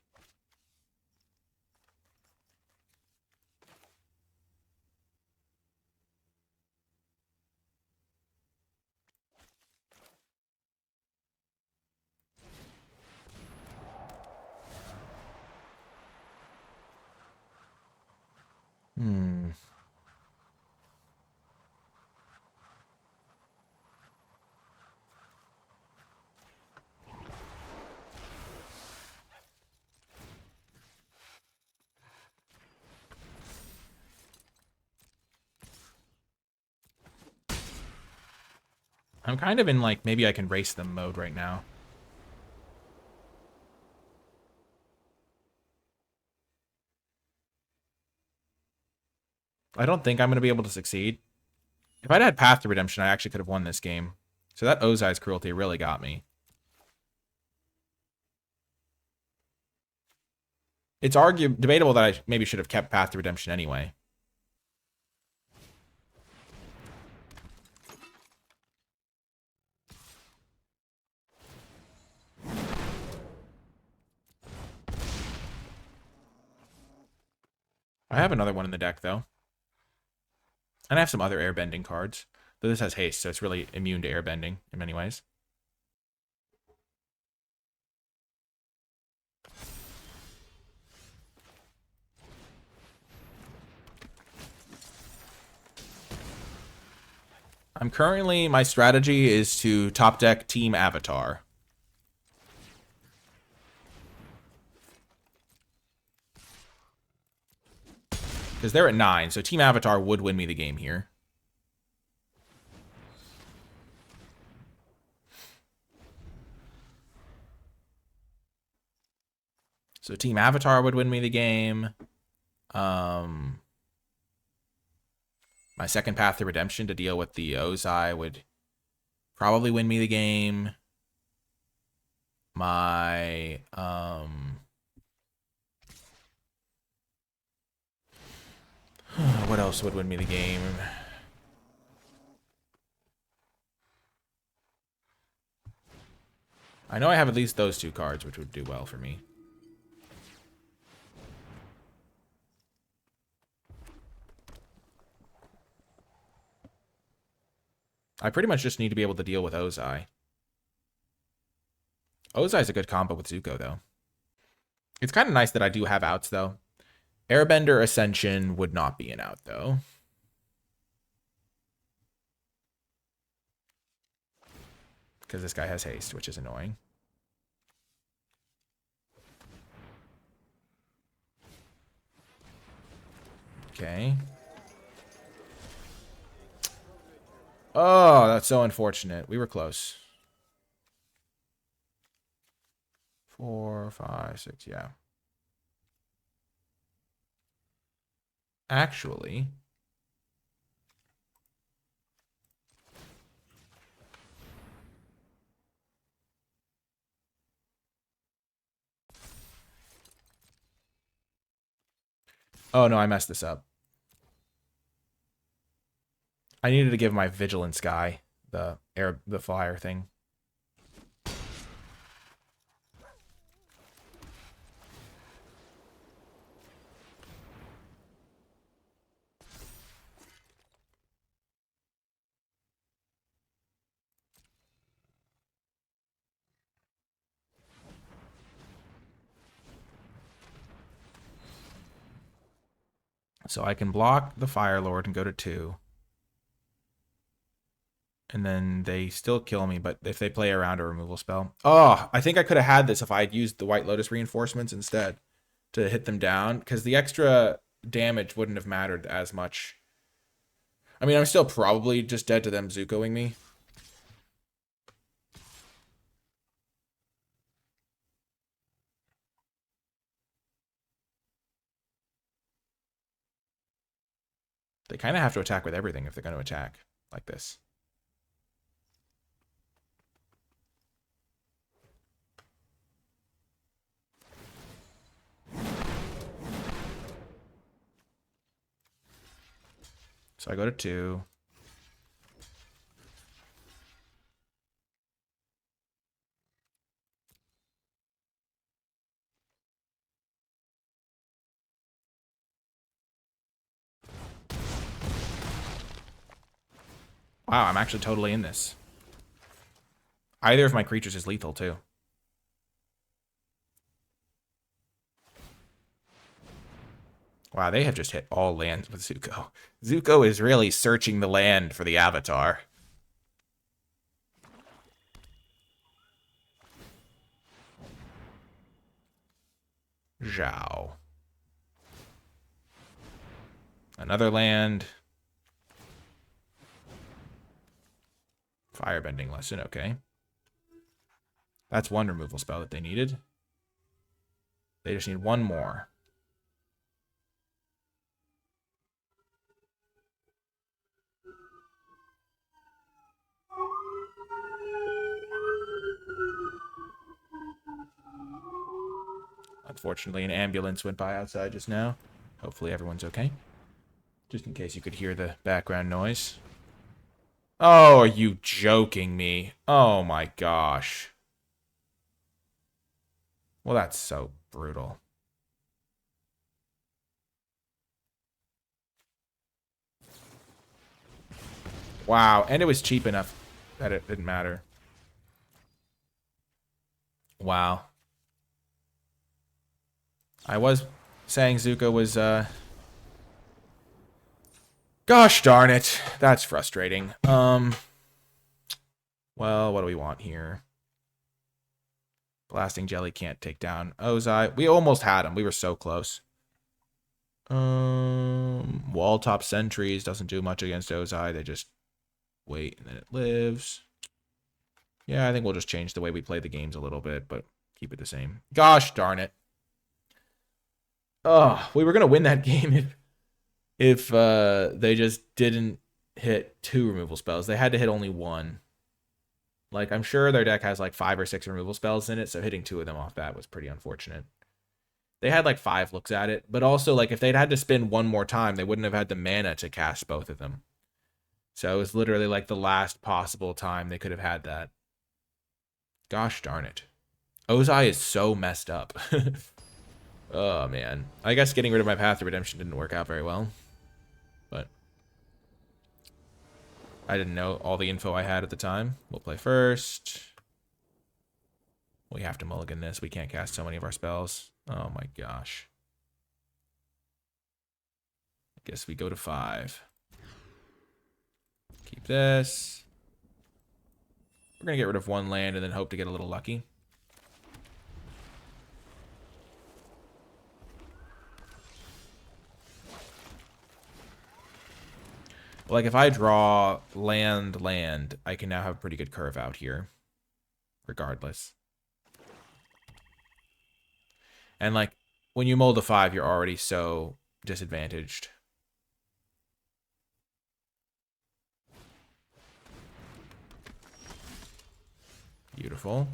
I'm kind of in, like, maybe I can race them mode right now. I don't think I'm going to be able to succeed. If I'd had Path to Redemption, I actually could have won this game. So that Ozai's Cruelty really got me. It's debatable that I maybe should have kept Path to Redemption anyway. I have another one in the deck, though. And I have some other airbending cards. Though this has haste, so it's really immune to airbending in many ways. I'm currently, my strategy is to top deck Team Avatar. Because they're at 9, so Team Avatar would win me the game here. So Team Avatar would win me the game. My second Path to Redemption to deal with the Ozai would probably win me the game. My what else would win me the game? I know I have at least those 2 cards, which would do well for me. I pretty much just need to be able to deal with Ozai. Ozai's a good combo with Zuko, though. It's kind of nice that I do have outs, though. Airbender Ascension would not be an out, though. because this guy has haste, which is annoying. Okay. Oh, that's so unfortunate. We were close. 4, 5, 6, yeah. Actually, oh no, I messed this up. I needed to give my Vigilance guy the fire thing. So I can block the Fire Lord and go to 2. And then they still kill me, but if they play around a removal spell. Oh, I think I could have had this if I had used the White Lotus reinforcements instead to hit them down, because the extra damage wouldn't have mattered as much. I mean, I'm still probably just dead to them Zukoing me. They kind of have to attack with everything if they're going to attack like this. So I go to 2. Wow, I'm actually totally in this. Either of my creatures is lethal, too. Wow, they have just hit all lands with Zuko. Zuko is really searching the land for the Avatar. Zhao. Another land. Firebending lesson, okay. That's one removal spell that they needed. They just need one more. Unfortunately, an ambulance went by outside just now. Hopefully everyone's okay. Just in case you could hear the background noise. Oh, are you joking me? Oh my gosh. Well, that's so brutal. Wow, and it was cheap enough that it didn't matter. Wow. I was saying Zuko was, Gosh darn it. That's frustrating. Well, what do we want here? Blasting Jelly can't take down Ozai. We almost had him. We were so close. Wall top sentries doesn't do much against Ozai. They just wait and then it lives. Yeah, I think we'll just change the way we play the games a little bit, but keep it the same. Gosh darn it. Oh, we were going to win that game if they just didn't hit 2 removal spells. They had to hit only 1. Like, I'm sure their deck has like 5 or 6 removal spells in it, so hitting 2 of them off bat was pretty unfortunate. They had like 5 looks at it, but also like if they'd had to spin one more time, they wouldn't have had the mana to cast both of them. So it was literally like the last possible time they could have had that. Gosh darn it. Ozai is so messed up. Oh, man. I guess getting rid of my Path to Redemption didn't work out very well. But I didn't know all the info I had at the time. We'll play first. We have to mulligan this. We can't cast so many of our spells. Oh, my gosh. I guess we go to 5. Keep this. We're going to get rid of one land and then hope to get a little lucky. Like, if I draw land, I can now have a pretty good curve out here. Regardless. And, like, when you mold a 5, you're already so disadvantaged. Beautiful.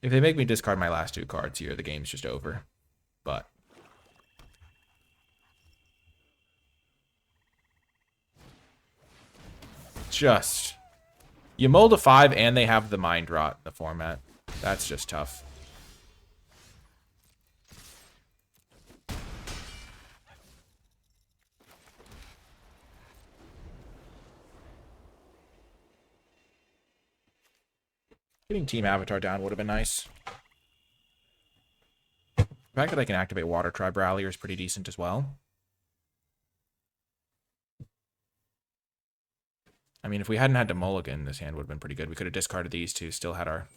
If they make me discard my last 2 cards here, the game's just over. But just you mold a 5 and they have the mind rot in the format. That's just tough. Getting Team Avatar down would have been nice. The fact that I can activate Water Tribe Rallier is pretty decent as well. I mean, if we hadn't had to mulligan, this hand would have been pretty good. We could have discarded these two, still had our...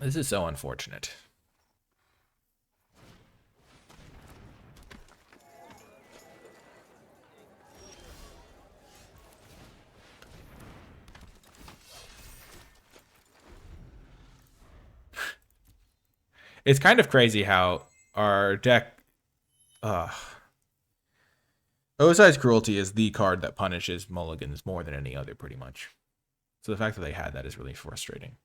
This is so unfortunate. It's kind of crazy how our deck... Ozai's Cruelty is the card that punishes mulligans more than any other, pretty much. So the fact that they had that is really frustrating.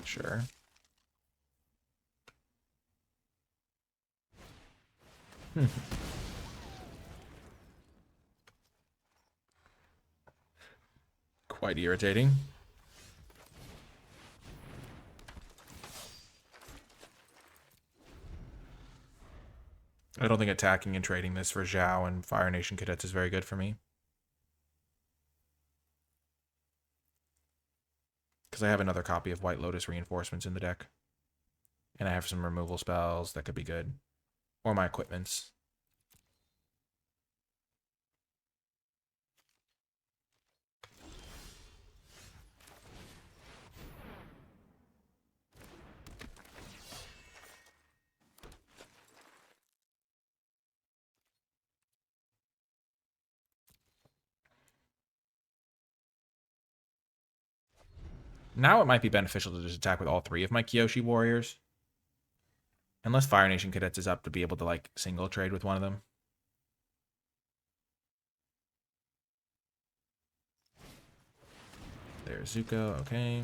Sure. Quite irritating. I don't think attacking and trading this for Zhao and Fire Nation Cadets is very good for me. Because I have another copy of White Lotus Reinforcements in the deck. And I have some removal spells that could be good. Or my equipments. Now it might be beneficial to just attack with all 3 of my Kyoshi warriors. Unless Fire Nation Cadets is up to be able to, like, single trade with one of them. There's Zuko, okay.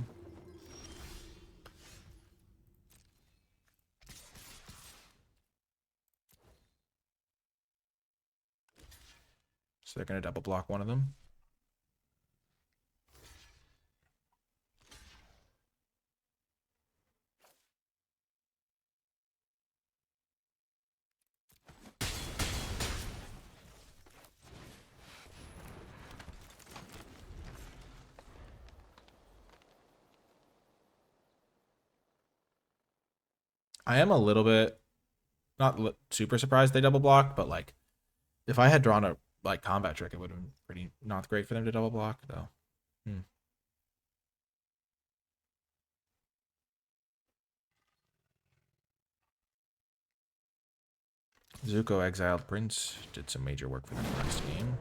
So they're going to double block one of them. I am a little bit, not super surprised they double blocked, but like, if I had drawn a like combat trick, it would have been pretty not great for them to double block, though. Zuko exiled Prince did some major work for them last game.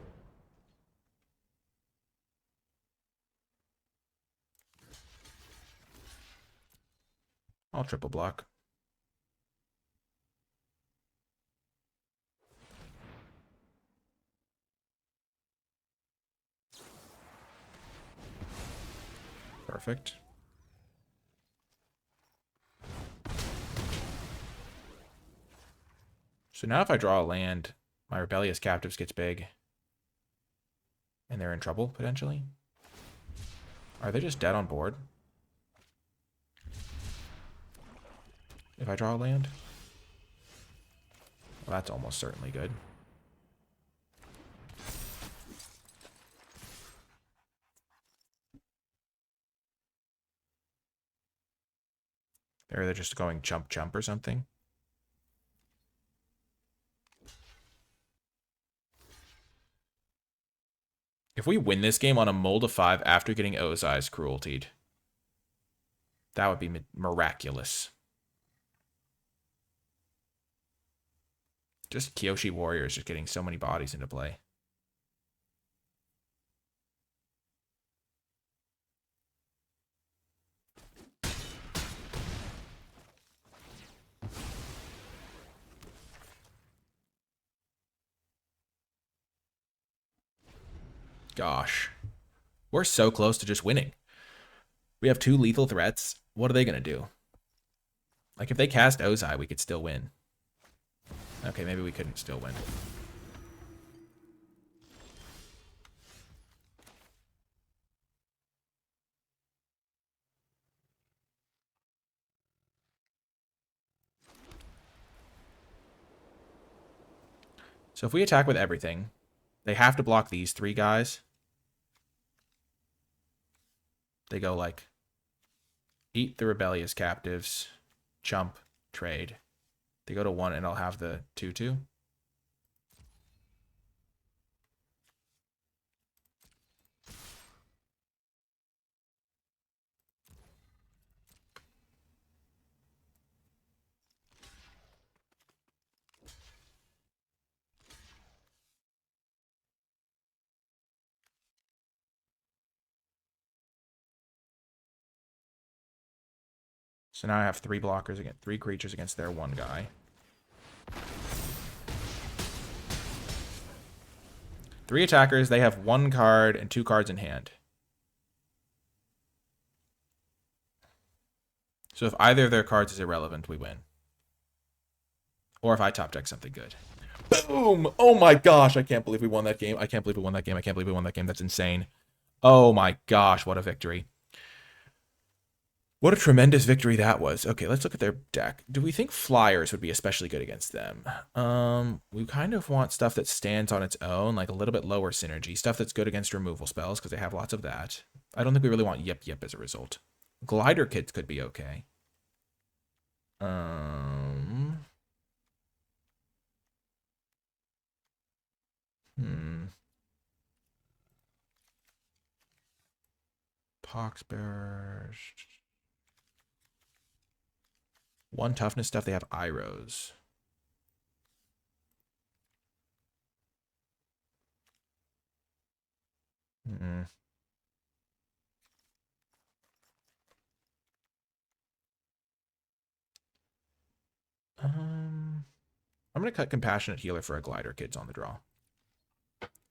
I'll triple block. Perfect. So now if I draw a land, my Rebellious Captives gets big. And they're in trouble, potentially. Are they just dead on board? If I draw a land? Well, that's almost certainly good. Or they're just going chump chump or something. If we win this game on a mold of 5 after getting Ozai's crueltied, that would be miraculous. Just Kyoshi Warriors just getting so many bodies into play. Gosh. We're so close to just winning. We have 2 lethal threats. What are they going to do? Like, if they cast Ozai, we could still win. Okay, maybe we couldn't still win. So if we attack with everything, they have to block these 3 guys. They go like, eat the rebellious captives, chump, trade. They go to 1 and I'll have the 2/2. So now I have 3 blockers against 3 creatures against their 1 guy. 3 attackers, they have 1 card and 2 cards in hand. So if either of their cards is irrelevant, we win. Or if I top deck something good. Boom! Oh my gosh, I can't believe we won that game. I can't believe we won that game. I can't believe we won that game. That's insane. Oh my gosh, what a victory. What a tremendous victory that was. Okay, let's look at their deck. Do we think Flyers would be especially good against them? We kind of want stuff that stands on its own, like a little bit lower synergy. Stuff that's good against removal spells, because they have lots of that. I don't think we really want Yip Yip as a result. Glider Kids could be okay. Poxbearers. 1 toughness stuff, they have Iros. I'm going to cut Compassionate Healer for a Glider Kids on the draw.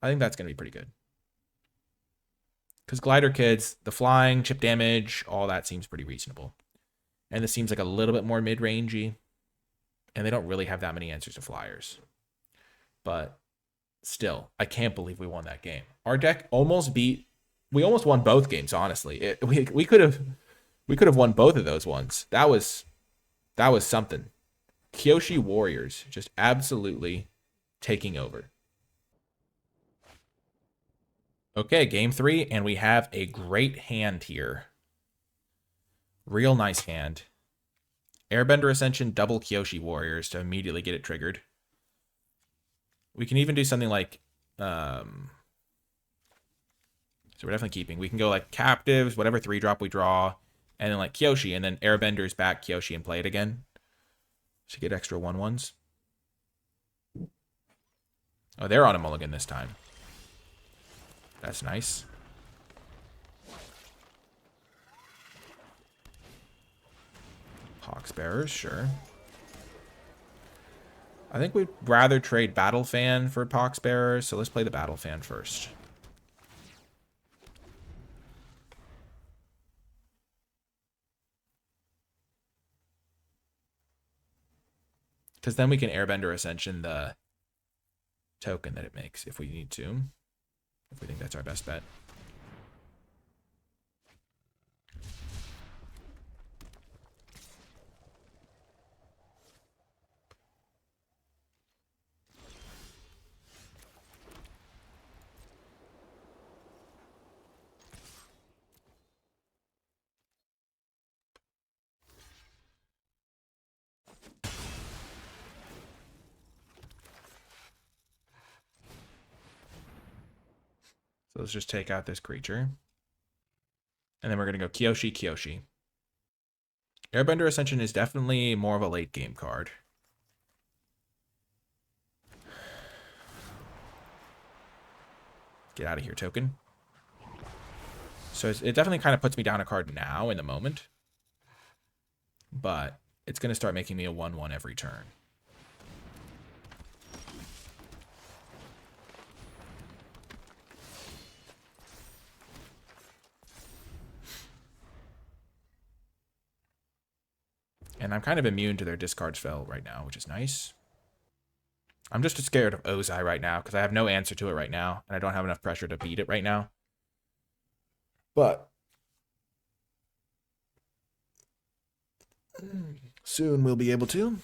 I think that's going to be pretty good. Because Glider Kids, the flying, chip damage, all that seems pretty reasonable. And this seems like a little bit more mid-rangey. And they don't really have that many answers to Flyers. But still, I can't believe we won that game. Our deck almost beat... We almost won both games, honestly. We could have won both of those ones. That was something. Kyoshi Warriors just absolutely taking over. Okay, game 3, and we have a great hand here. Real nice hand. Airbender Ascension, double Kyoshi Warriors to immediately get it triggered. We can even do something like... so we're definitely keeping. We can go like Captives, whatever 3-drop we draw, and then like Kyoshi, and then Airbenders back Kyoshi and play it again. To get extra 1/1s. Oh, they're on a mulligan this time. That's nice. Poxbearers, sure. I think we'd rather trade Battle Fan for Poxbearers, so let's play the Battle Fan first. Because then we can Airbender Ascension the token that it makes if we need to. If we think that's our best bet. let's just take out this creature. And then we're going to go Kyoshi, Kyoshi. Airbender Ascension is definitely more of a late game card. Get out of here, token. So it definitely kind of puts me down a card now in the moment. But it's going to start making me a 1/1 every turn. And I'm kind of immune to their discard spell right now, which is nice. I'm just scared of Ozai right now because I have no answer to it right now, and I don't have enough pressure to beat it right now. But soon we'll be able to.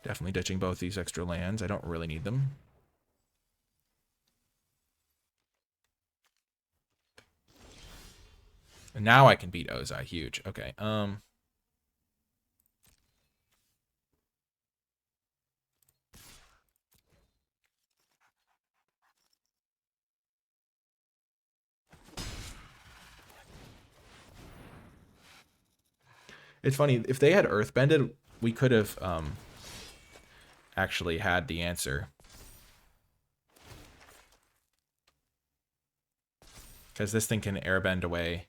Definitely ditching both these extra lands. I don't really need them. And now I can beat Ozai. Huge. Okay. It's funny, if they had Earthbended, we could have actually had the answer. Because this thing can airbend away,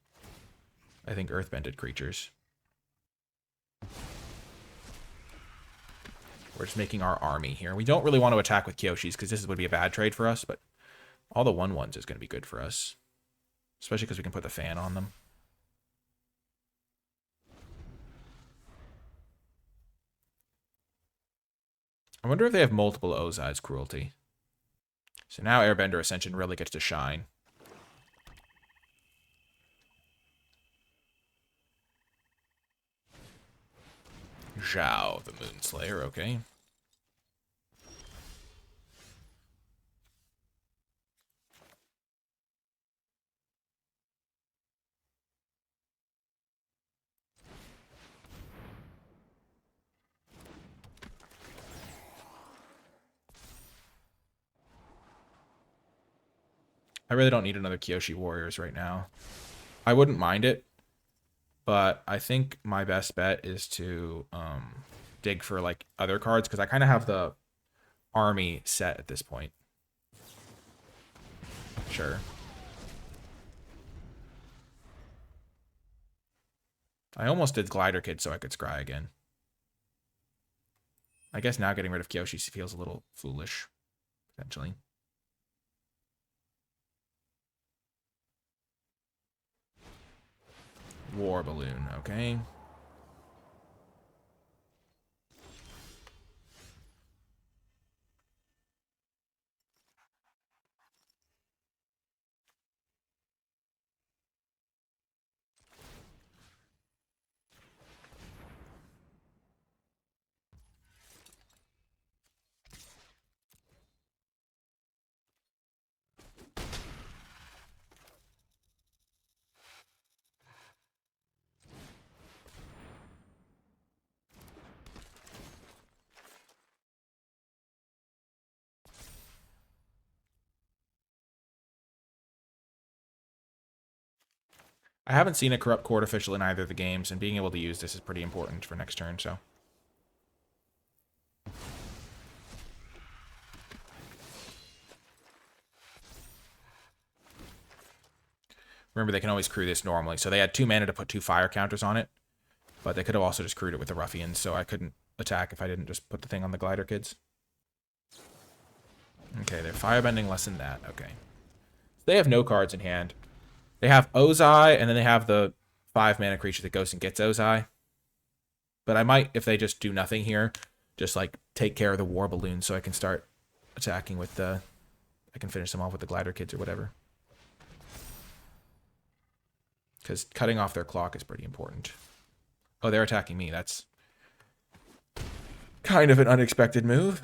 I think, Earthbended creatures. We're just making our army here. We don't really want to attack with Kyoshis because this would be a bad trade for us, but all the 1/1s is going to be good for us. Especially because we can put the fan on them. I wonder if they have multiple Ozai's Cruelty. So now Airbender Ascension really gets to shine. Zhao, the Moonslayer, okay. I really don't need another Kyoshi Warriors right now. I wouldn't mind it, but I think my best bet is to dig for like other cards because I kind of have the army set at this point. Sure. I almost did Glider Kid so I could scry again. I guess now getting rid of Kyoshi feels a little foolish, potentially. War Balloon, okay. I haven't seen a Corrupt Court official in either of the games, and being able to use this is pretty important for next turn, so. Remember, they can always crew this normally. So they had 2 mana to put 2 fire counters on it, but they could have also just crewed it with the Ruffians, so I couldn't attack if I didn't just put the thing on the Glider Kids. Okay, they're firebending less than that. Okay. They have no cards in hand. They have Ozai, and then they have the 5 mana creature that goes and gets Ozai. But I might, if they just do nothing here, just like take care of the War Balloon so I can start attacking with the... I can finish them off with the Glider Kids or whatever. Because cutting off their clock is pretty important. Oh, they're attacking me. That's kind of an unexpected move.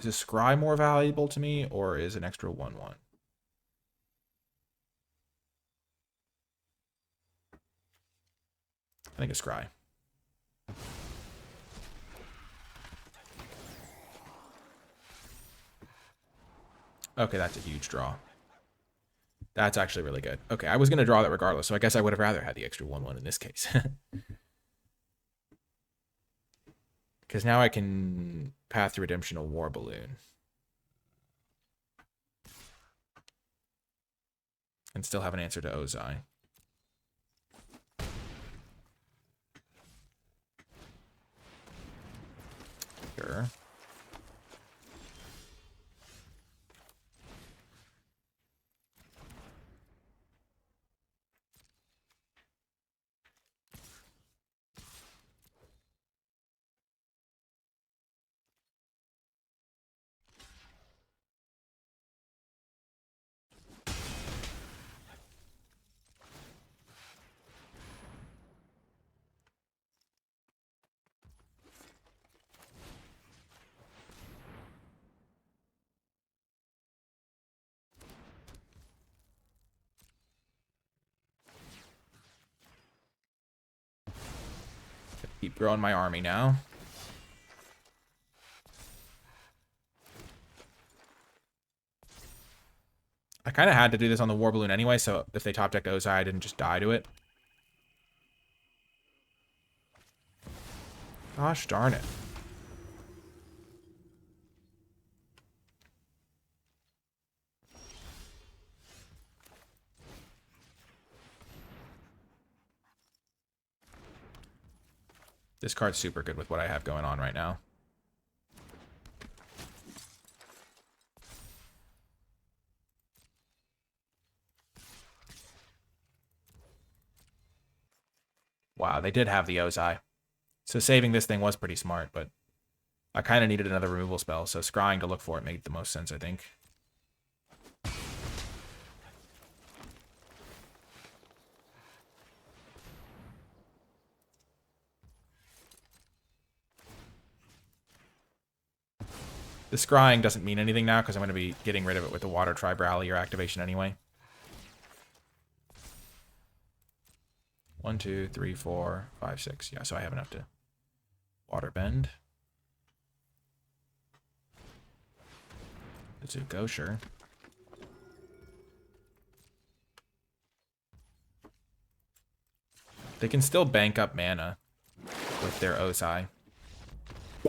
Is a scry more valuable to me, or is an extra 1/1? I think a scry. Okay, that's a huge draw. That's actually really good. Okay, I was going to draw that regardless, so I guess I would have rather had the extra 1/1 in this case. Because now I can Path to Redemption a War Balloon. And still have an answer to Ozai. Sure. Keep growing my army now. I kind of had to do this on the War Balloon anyway, so if they top decked Ozai, I didn't just die to it. Gosh darn it. This card's super good with what I have going on right now. Wow, they did have the Ozai. So saving this thing was pretty smart, but I kind of needed another removal spell, so scrying to look for it made the most sense, I think. The scrying doesn't mean anything now because I'm going to be getting rid of it with the Water Tribe Rally or activation anyway. 1, 2, 3, 4, 5, 6. Yeah, so I have enough to Water Bend. Let's go, sure. They can still bank up mana with their Ozai.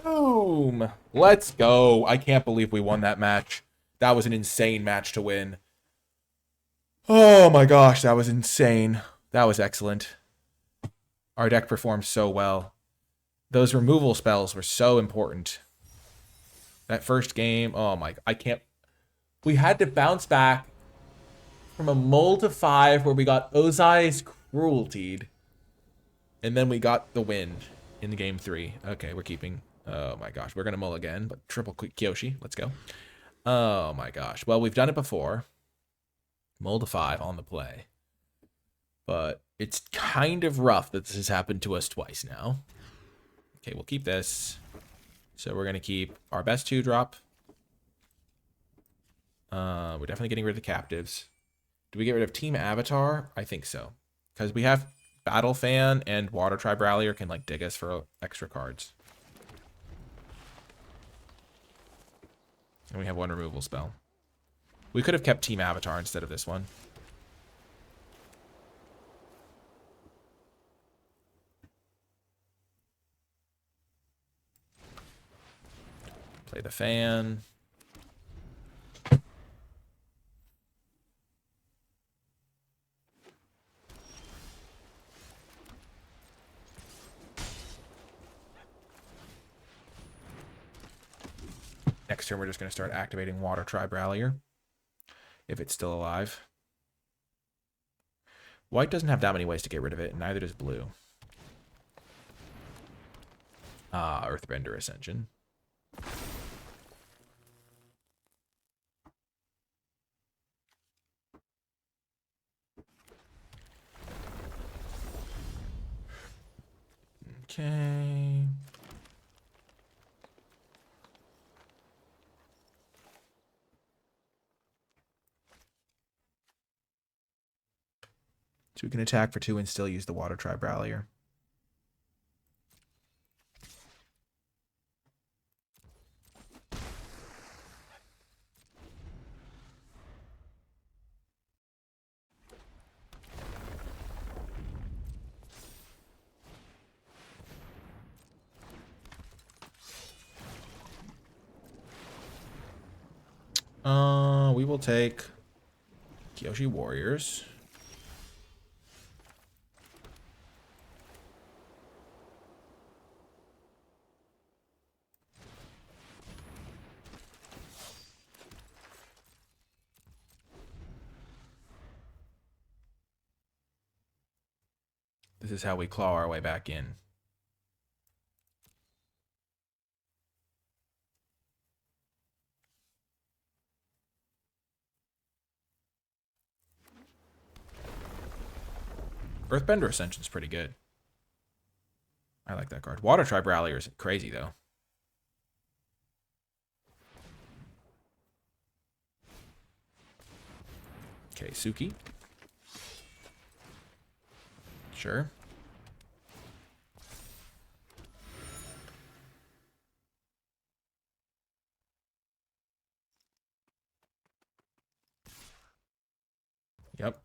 Boom! Let's go. I can't believe we won that match. That was an insane match to win. Oh my gosh, that was insane. That was excellent. Our deck performed so well. Those removal spells were so important. That first game, oh my, I can't. We had to bounce back from a mull to 5 where we got Ozai's Crueltied. And then we got the win in game 3. Okay, we're keeping. Oh my gosh, we're going to mull again, but triple Kyoshi. Let's go. Oh my gosh. Well, we've done it before. Mull to 5 on the play. But it's kind of rough that this has happened to us twice now. Okay, we'll keep this. So we're going to keep our best 2-drop. We're definitely getting rid of the captives. Do we get rid of Team Avatar? I think so. Because we have Battle Fan and Water Tribe Rallier can like dig us for extra cards. And we have one removal spell. We could have kept Team Avatar instead of this one. Play the fan. Next turn, we're just going to start activating Water Tribe Rallier. If it's still alive. White doesn't have that many ways to get rid of it, and neither does blue. Earthbender Ascension. Okay. So we can attack for 2 and still use the Water Tribe Rallier. We will take Kyoshi Warriors. This is how we claw our way back in. Earthbender Ascension's pretty good. I like that card. Water Tribe Rallier is crazy, though. Okay, Suki. Sure. Yep.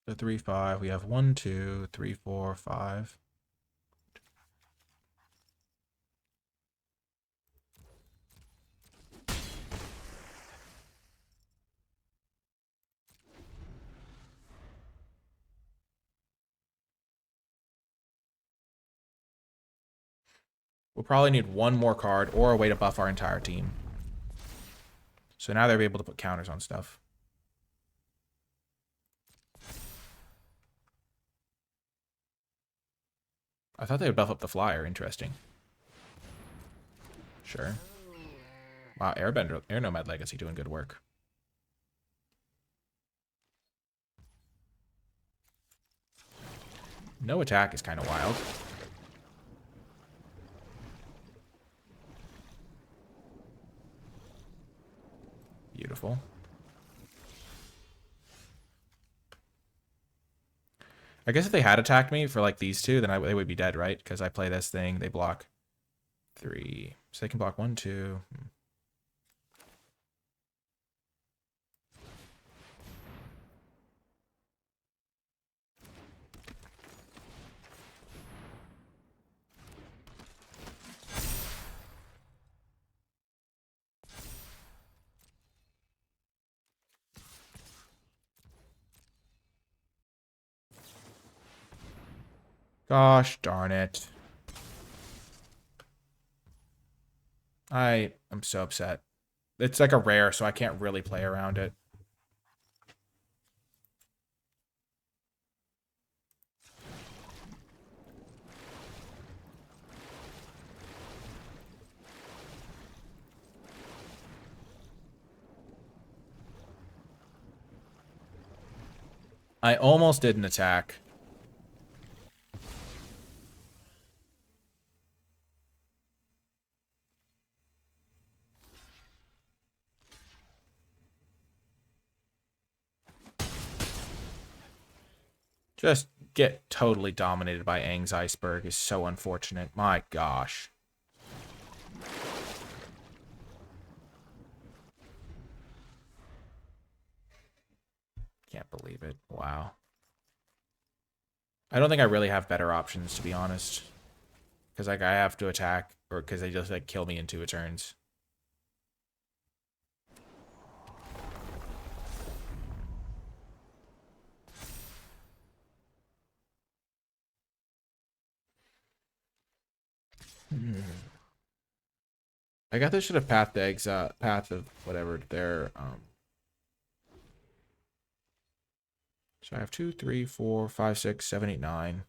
So 3, 5. We have 1, 2, 3, 4, 5. We'll probably need 1 more card or a way to buff our entire team. So now they're able to put counters on stuff. I thought they would buff up the flyer. Interesting. Sure. Wow, Air Nomad Legacy doing good work. No attack is kind of wild. Beautiful. I guess if they had attacked me for like these two, then they would be dead, right? Because I play this thing, they block 3. So they can block 1, 2. Gosh darn it. I am so upset. It's like a rare, so I can't really play around it. I almost did an attack. Just get totally dominated by Aang's Iceberg is so unfortunate. My gosh. Can't believe it. Wow. I don't think I really have better options, to be honest. Because like I have to attack, or because they just like kill me in 2 turns. I guess I should have path eggs, path of whatever their So I have 2, 3, 4, 5, 6, 7, 8, 9.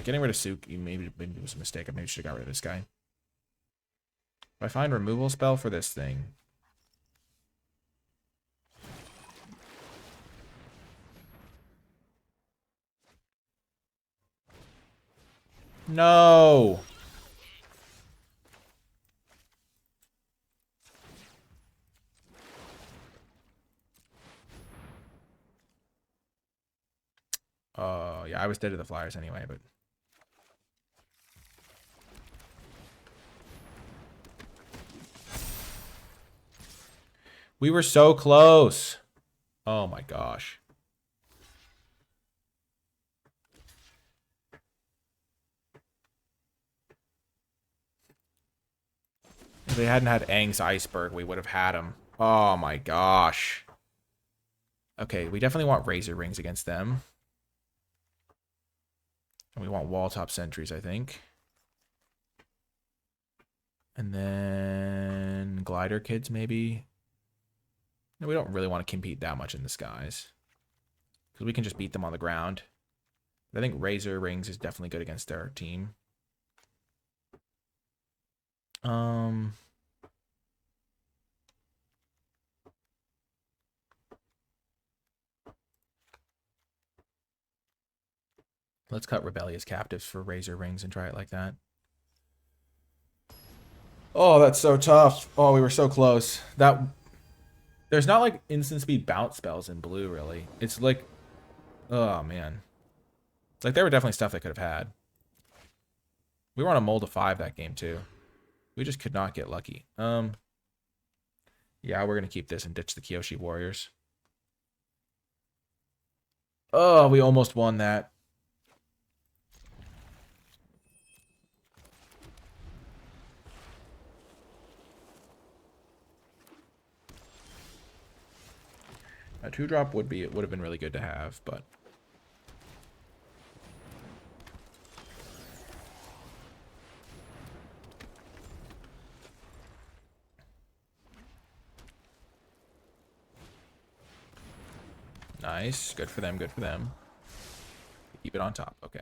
getting rid of Suki maybe was a mistake. I maybe should have got rid of this guy. If I find removal spell for this thing. No! Yeah, I was dead to the Flyers anyway, but... We were so close. Oh my gosh. If they hadn't had Aang's Iceberg, we would have had him. Oh my gosh. Okay, we definitely want Razor Rings against them. And we want Wall Top Sentries, I think. And then Glider Kids, maybe. No, we don't really want to compete that much in the skies. Because we can just beat them on the ground. But I think Razor Rings is definitely good against their team. Let's cut Rebellious Captives for Razor Rings and try it like that. Oh, that's so tough. Oh, we were so close. There's not like instant speed bounce spells in blue, really. It's like, oh man. It's like there were definitely stuff they could have had. We were on a mold of 5 that game too. We just could not get lucky. Yeah, we're gonna keep this and ditch the Kyoshi Warriors. Oh, we almost won that. A 2-drop would have been really good to have, but nice. Good for them, good for them. Keep it on top. Okay.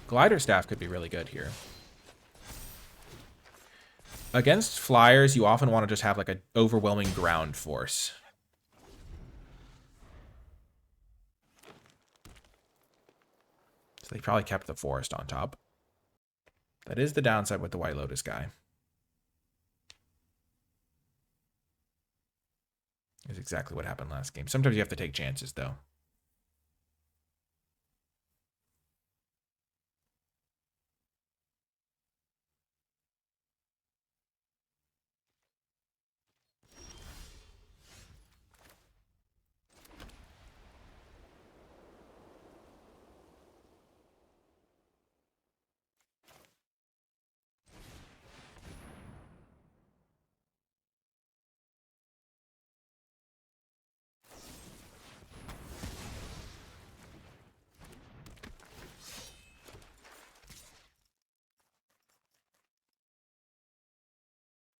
Glider Staff could be really good here. Against Flyers, you often want to just have like an overwhelming ground force. So they probably kept the forest on top. That is the downside with the White Lotus guy. Is exactly what happened last game. Sometimes you have to take chances, though.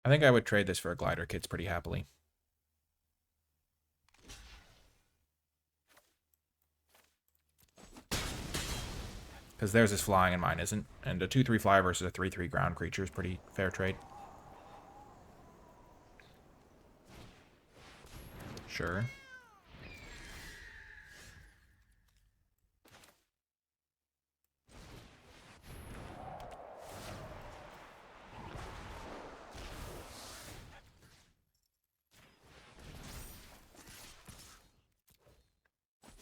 I think I would trade this for a Glider Kids pretty happily. Because theirs is flying and mine isn't. And a 2/3 flyer versus a 3/3 ground creature is pretty fair trade. Sure.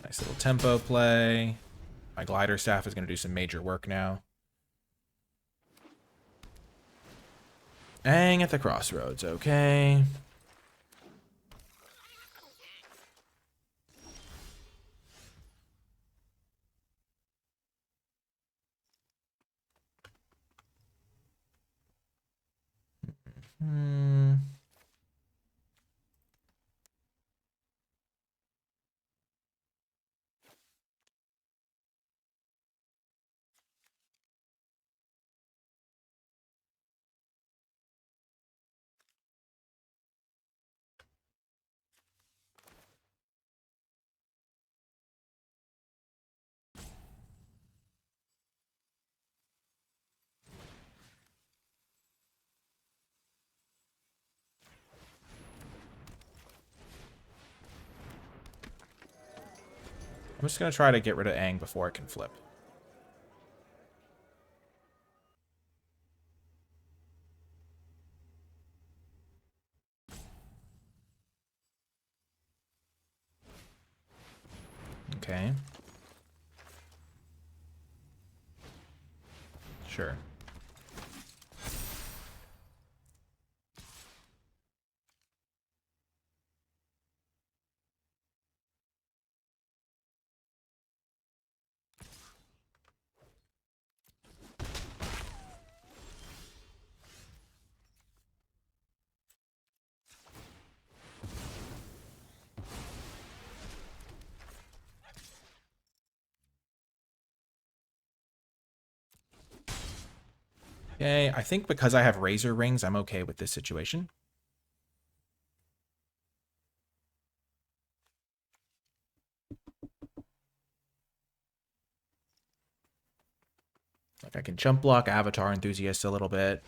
Nice little tempo play. My Glider Staff is going to do some major work now. Aang at the crossroads, okay. I'm just going to try to get rid of Aang before it can flip. Okay. Sure. Okay, I think because I have Razor Rings, I'm okay with this situation. Like I can jump block Avatar Enthusiast a little bit.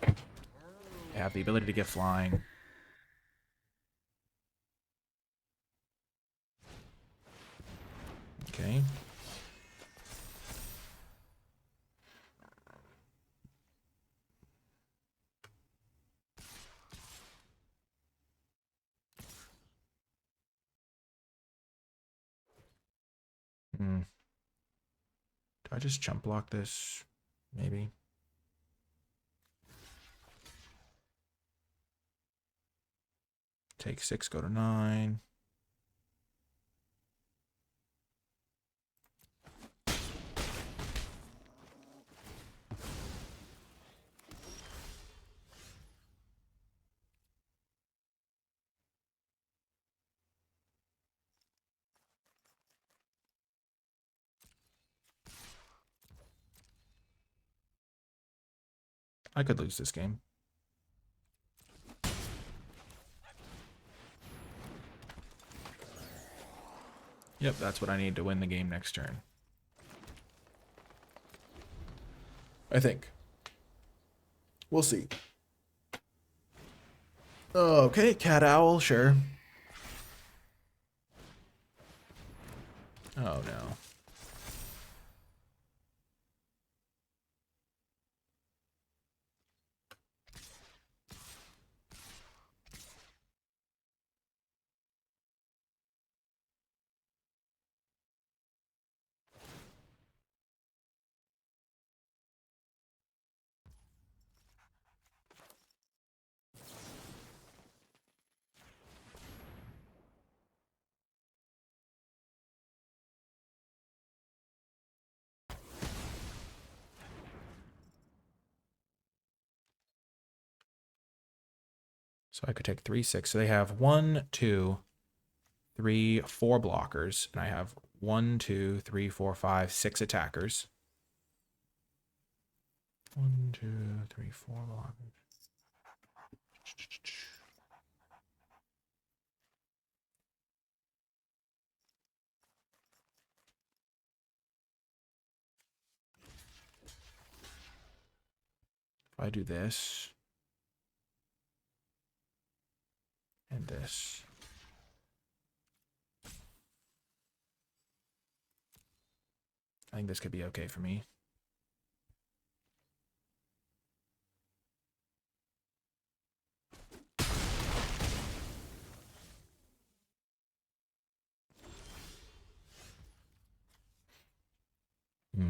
I have the ability to get flying. Okay. Hmm. Do I just jump block this? Maybe. Take 6, go to 9. I could lose this game. Yep, that's what I need to win the game next turn. I think. We'll see. Okay, Cat Owl, sure. Oh, no. So I could take 3, 6. So they have 1, 2, 3, 4 blockers. And I have 1, 2, 3, 4, 5, 6 attackers. 1, 2, 3, 4 blockers. If I do this and this, I think this could be okay for me.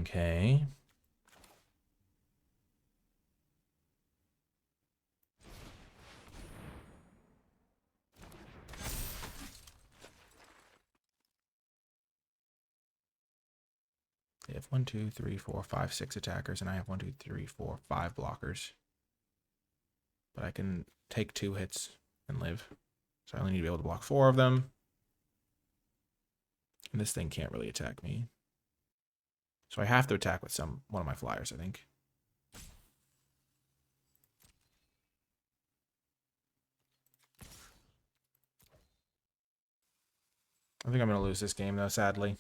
Okay. They have 1, 2, 3, 4, 5, 6 attackers, and I have 1, 2, 3, 4, 5 blockers. But I can take 2 hits and live. So I only need to be able to block 4 of them. And this thing can't really attack me. So I have to attack with one of my flyers, I think. I think I'm going to lose this game, though, sadly.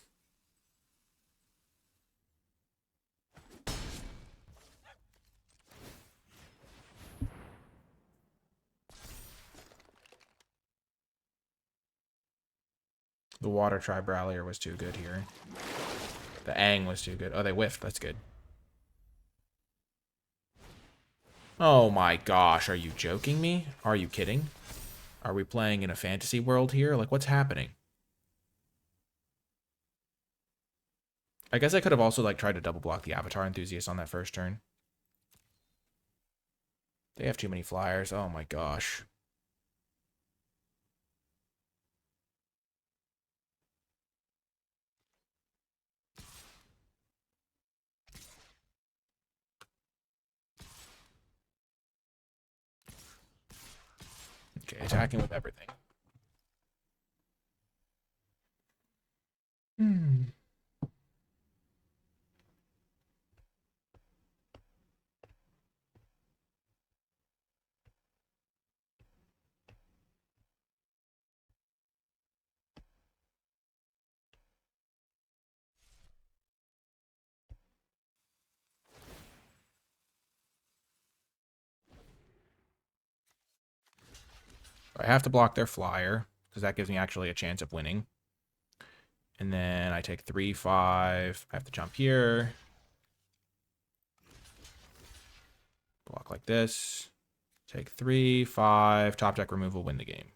The Water Tribe Rallier was too good here. The Aang was too good. Oh, they whiffed. That's good. Oh my gosh, are you joking me? Are you kidding? Are we playing in a fantasy world here? Like, what's happening? I guess I could have also, like, tried to double block the Avatar Enthusiast on that first turn. They have too many flyers. Oh my gosh. Okay, attacking with everything. I have to block their flyer, because that gives me actually a chance of winning. And then I take 3, 5. I have to jump here. Block like this. Take 3, 5. Top deck removal, win the game.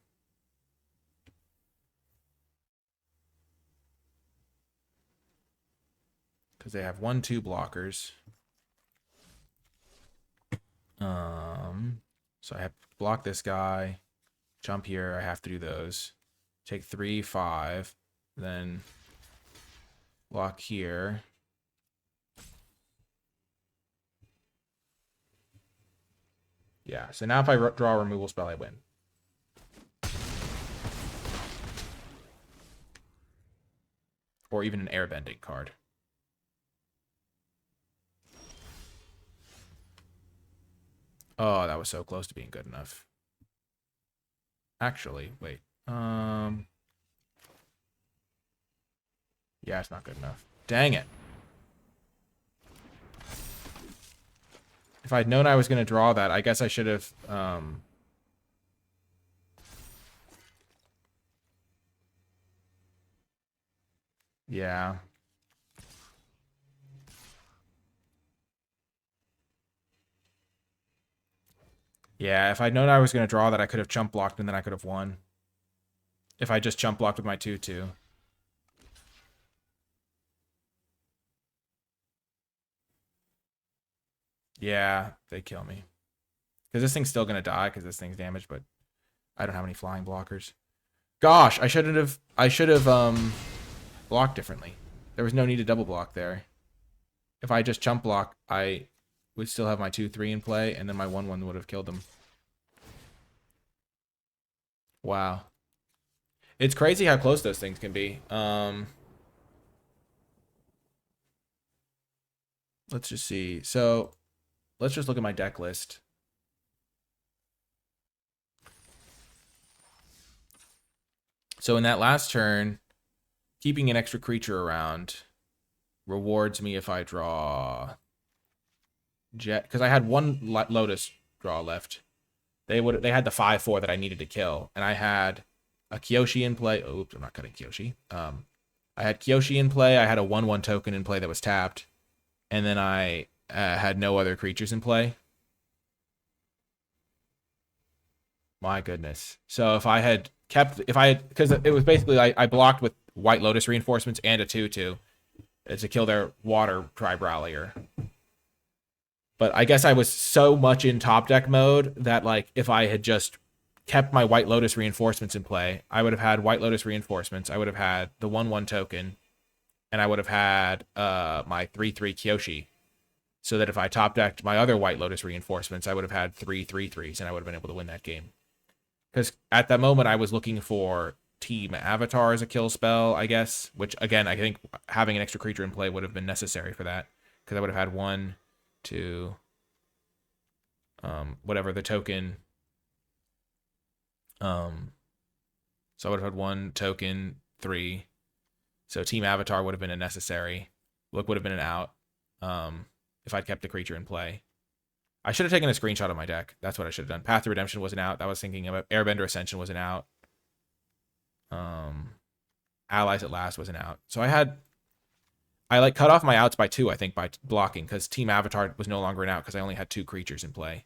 Because they have 1, 2 blockers. So I have to block this guy. Jump here. I have to do those. Take 3, 5. Then block here. Yeah, so now if I draw a removal spell, I win. Or even an airbending card. Oh, that was so close to being good enough. Actually, wait. Yeah, it's not good enough. Dang it. If I'd known I was going to draw that, I guess I should have... Yeah. Yeah, if I'd known I was going to draw that, I could have chump blocked and then I could have won. If I just chump blocked with my 2/2. Yeah, they kill me. Because this thing's still going to die because this thing's damaged, but I don't have any flying blockers. Gosh, I should have blocked differently. There was no need to double block there. If I just chump block, I would still have my 2/3 in play, and then my 1/1 would have killed them. Wow. It's crazy how close those things can be. Let's just see. So, let's just look at my deck list. So in that last turn, keeping an extra creature around rewards me if I draw Jet, because I had 1 Lotus draw left. They had the 5/4 that I needed to kill, and I had a Kyoshi in play. Oops, I'm not cutting Kyoshi. I had Kyoshi in play. I had a 1/1 token in play that was tapped, and then I had no other creatures in play. My goodness. So if I had kept, because it was basically I blocked with White Lotus reinforcements and a 2/2 to kill their Water Tribe Rallier. But I guess I was so much in top deck mode that, like, if I had just kept my White Lotus reinforcements in play, I would have had White Lotus reinforcements. I would have had the 1/1 token, and I would have had my 3/3 Kyoshi. So that if I top decked my other White Lotus reinforcements, I would have had 3 3/3s, and I would have been able to win that game. Because at that moment, I was looking for Team Avatar as a kill spell, I guess. Which, again, I think having an extra creature in play would have been necessary for that. Because I would have had 1, 2... whatever the token. So I would have had 1 token, 3. So Team Avatar would have been a necessary. Look would have been an out. If I'd kept the creature in play. I should have taken a screenshot of my deck. That's what I should have done. Path to Redemption wasn't out. That was thinking about Airbender Ascension wasn't out. Allies at Last was an out. So I like cut off my outs by 2, I think, by blocking, because Team Avatar was no longer an out because I only had 2 creatures in play.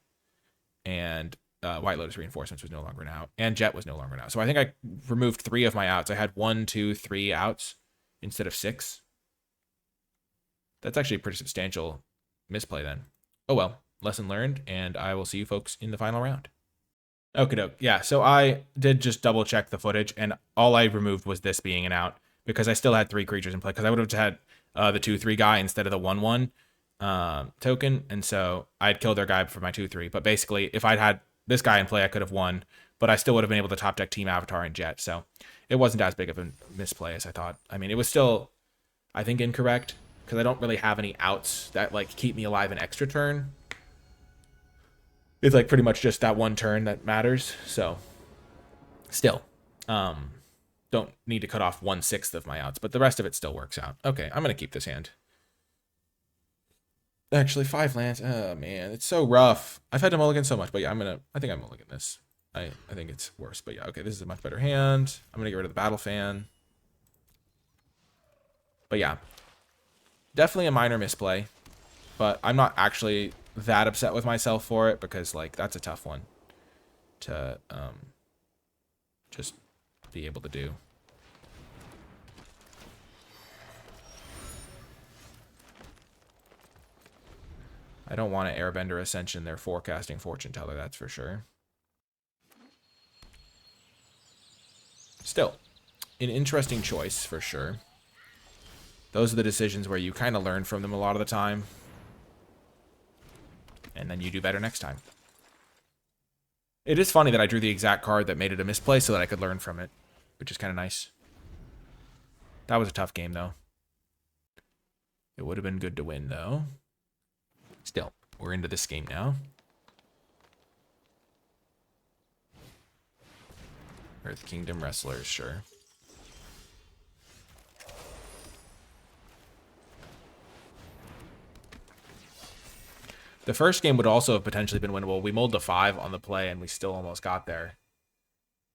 And White Lotus Reinforcements was no longer an out. And Jet was no longer an out. So I think I removed 3 of my outs. I had 1, 2, 3 outs instead of 6. That's actually a pretty substantial misplay then. Oh well, lesson learned, and I will see you folks in the final round. Okie doke. Yeah, so I did just double check the footage, and all I removed was this being an out because I still had 3 creatures in play, because I would have had the 2/3 guy instead of the 1/1 token, and so I'd kill their guy for my 2/3. But basically, if I'd had this guy in play, I could have won, but I still would have been able to top deck Team Avatar and Jet, so it wasn't as big of a misplay as I thought. I mean, it was still, I think, incorrect, because I don't really have any outs that like keep me alive an extra turn. It's like pretty much just that one turn that matters. So still, don't need to cut off 1/6 of my outs, but the rest of it still works out. Okay, I'm gonna keep this hand. Actually, 5 lands. Oh man, it's so rough. I've had to mulligan so much, but yeah, I think I'm mulligan this. I think it's worse, but yeah, okay, this is a much better hand. I'm gonna get rid of the battle fan. But yeah, definitely a minor misplay, but I'm not actually that upset with myself for it, because like that's a tough one to just be able to do. I don't want to Airbender Ascension their forecasting fortune teller, that's for sure. Still, an interesting choice for sure. Those are the decisions where you kind of learn from them a lot of the time, and then you do better next time. It is funny that I drew the exact card that made it a misplay so that I could learn from it, which is kind of nice. That was a tough game, though. It would have been good to win, though. Still, we're into this game now. Earth Kingdom Wrestlers, sure. The first game would also have potentially been winnable. We mulled to 5 on the play, and we still almost got there.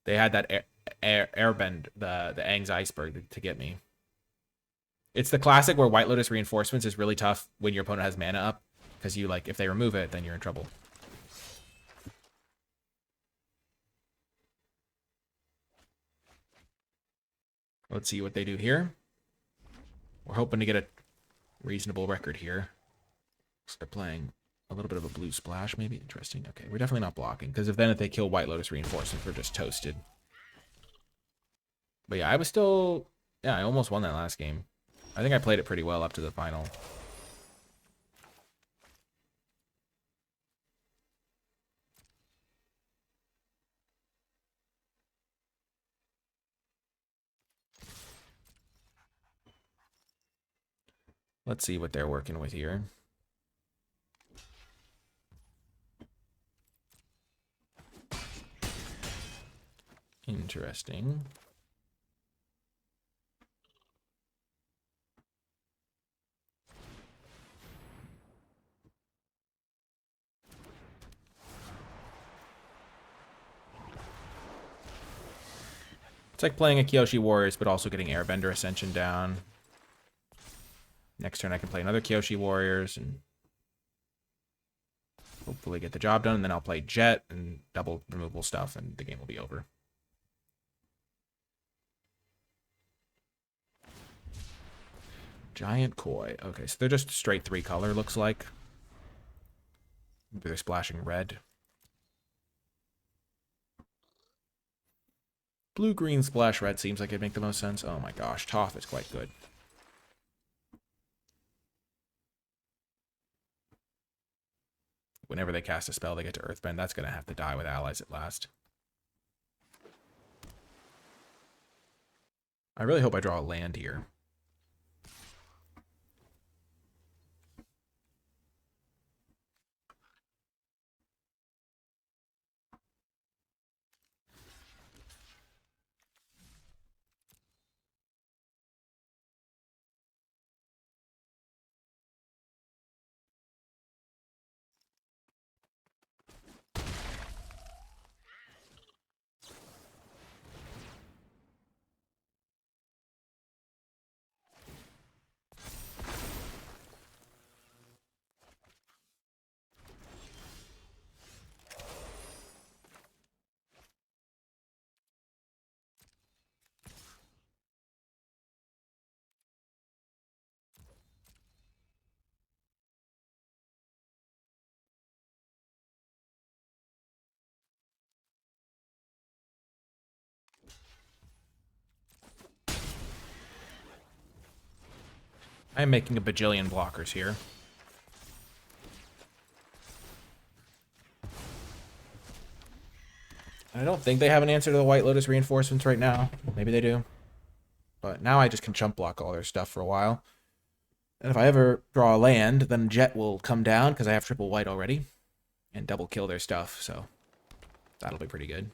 They had that airbend, the Aang's Iceberg, to get me. It's the classic where White Lotus Reinforcements is really tough when your opponent has mana up, because you like if they remove it, then you're in trouble. Let's see what they do here. We're hoping to get a reasonable record here. So they're playing a little bit of a blue splash, maybe. Interesting. Okay, we're definitely not blocking, because if they kill White Lotus Reinforcements, we're just toasted. But yeah, I was still... Yeah, I almost won that last game. I think I played it pretty well up to the final. Let's see what they're working with here. Interesting. It's like playing a Kyoshi Warriors, but also getting Airbender Ascension down. Next turn I can play another Kyoshi Warriors and hopefully get the job done. And then I'll play Jet and double removal stuff, and the game will be over. Giant Koi. Okay, so they're just straight 3 color, looks like. Maybe they're splashing red. Blue-green splash red seems like it'd make the most sense. Oh my gosh, Toph is quite good. Whenever they cast a spell, they get to Earthbend. That's going to have to die with allies at last. I really hope I draw a land here. I'm making a bajillion blockers here. I don't think they have an answer to the White Lotus reinforcements right now. Maybe they do. But now I just can chump block all their stuff for a while. And if I ever draw a land, then Jet will come down because I have triple white already. And double kill their stuff, so that'll be pretty good.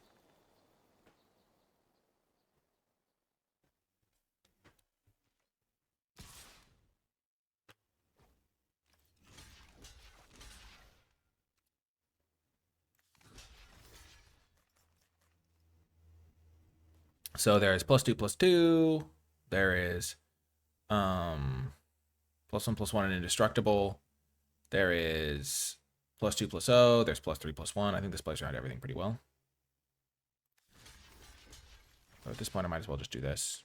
So there is +2/+2. There is +1/+1 and indestructible. There is +2/+0. There's +3/+1. I think this plays around everything pretty well. But at this point, I might as well just do this.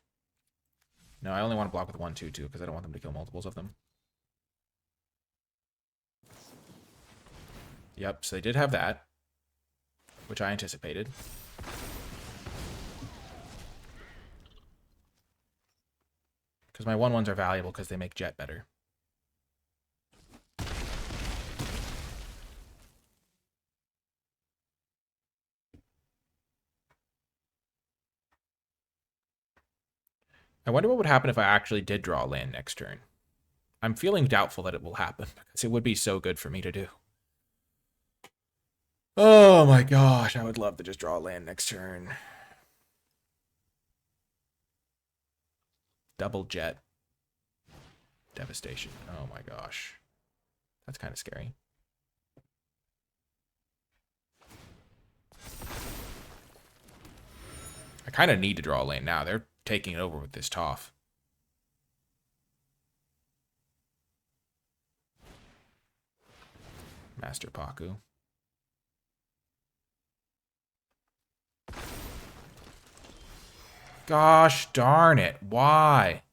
No, I only want to block with 1/2/2 because I don't want them to kill multiples of them. Yep, so they did have that, which I anticipated. Because my 1/1s are valuable because they make Jet better. I wonder what would happen if I actually did draw a land next turn. I'm feeling doubtful that it will happen because it would be so good for me to do. Oh my gosh, I would love to just draw a land next turn. Double Jet. Devastation. Oh my gosh. That's kind of scary. I kind of need to draw a land now. They're taking it over with this Toph. Master Paku. Gosh darn it. Why?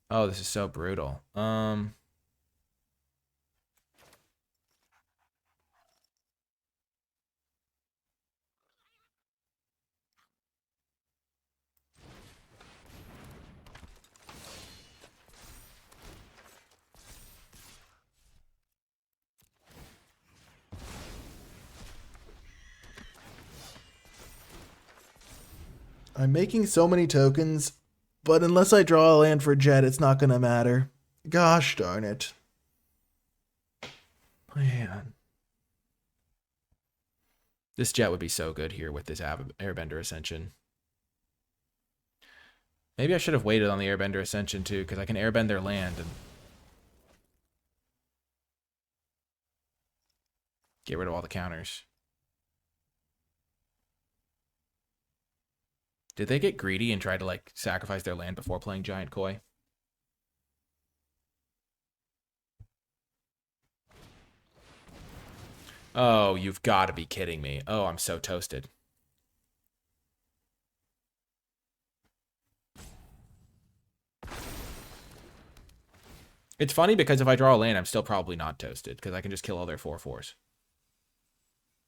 Oh, this is so brutal. I'm making so many tokens, but unless I draw a land for Jet, it's not going to matter. Gosh darn it. Man. This Jet would be so good here with this Airbender Ascension. Maybe I should have waited on the Airbender Ascension too, because I can airbend their land and get rid of all the counters. Did they get greedy and try to like sacrifice their land before playing Giant Koi? Oh, you've got to be kidding me. Oh, I'm so toasted. It's funny because if I draw a land, I'm still probably not toasted because I can just kill all their 4/4s.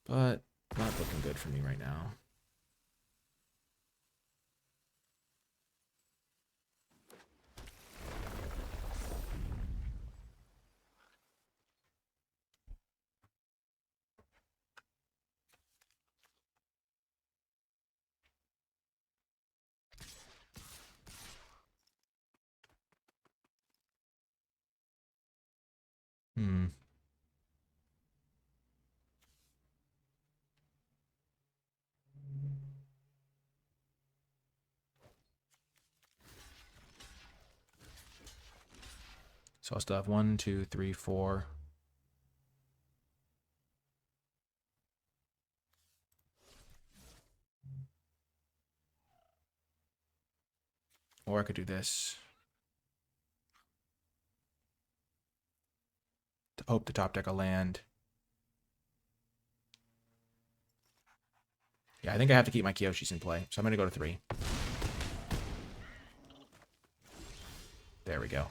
But not looking good for me right now. Hmm. So I'll still have 1, 2, 3, 4. Or I could do this. To hope to top deck a land. Yeah, I think I have to keep my Kyoshis in play. So I'm going to go to 3. There we go.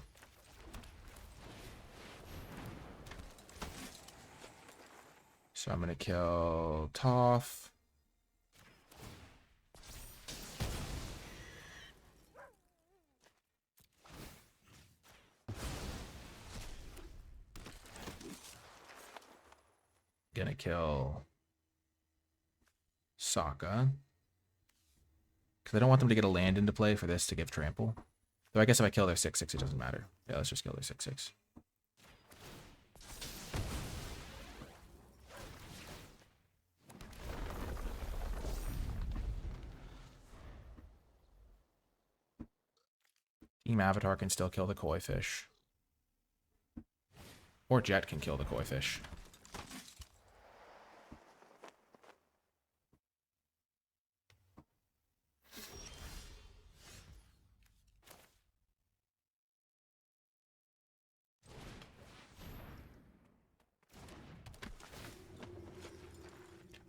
So I'm going to kill Toph. kill Sokka. Because I don't want them to get a land into play for this to give trample. Though I guess if I kill their 6/6, it doesn't matter. Yeah, let's just kill their 6/6. Team Avatar can still kill the koi fish. Or Jet can kill the koi fish.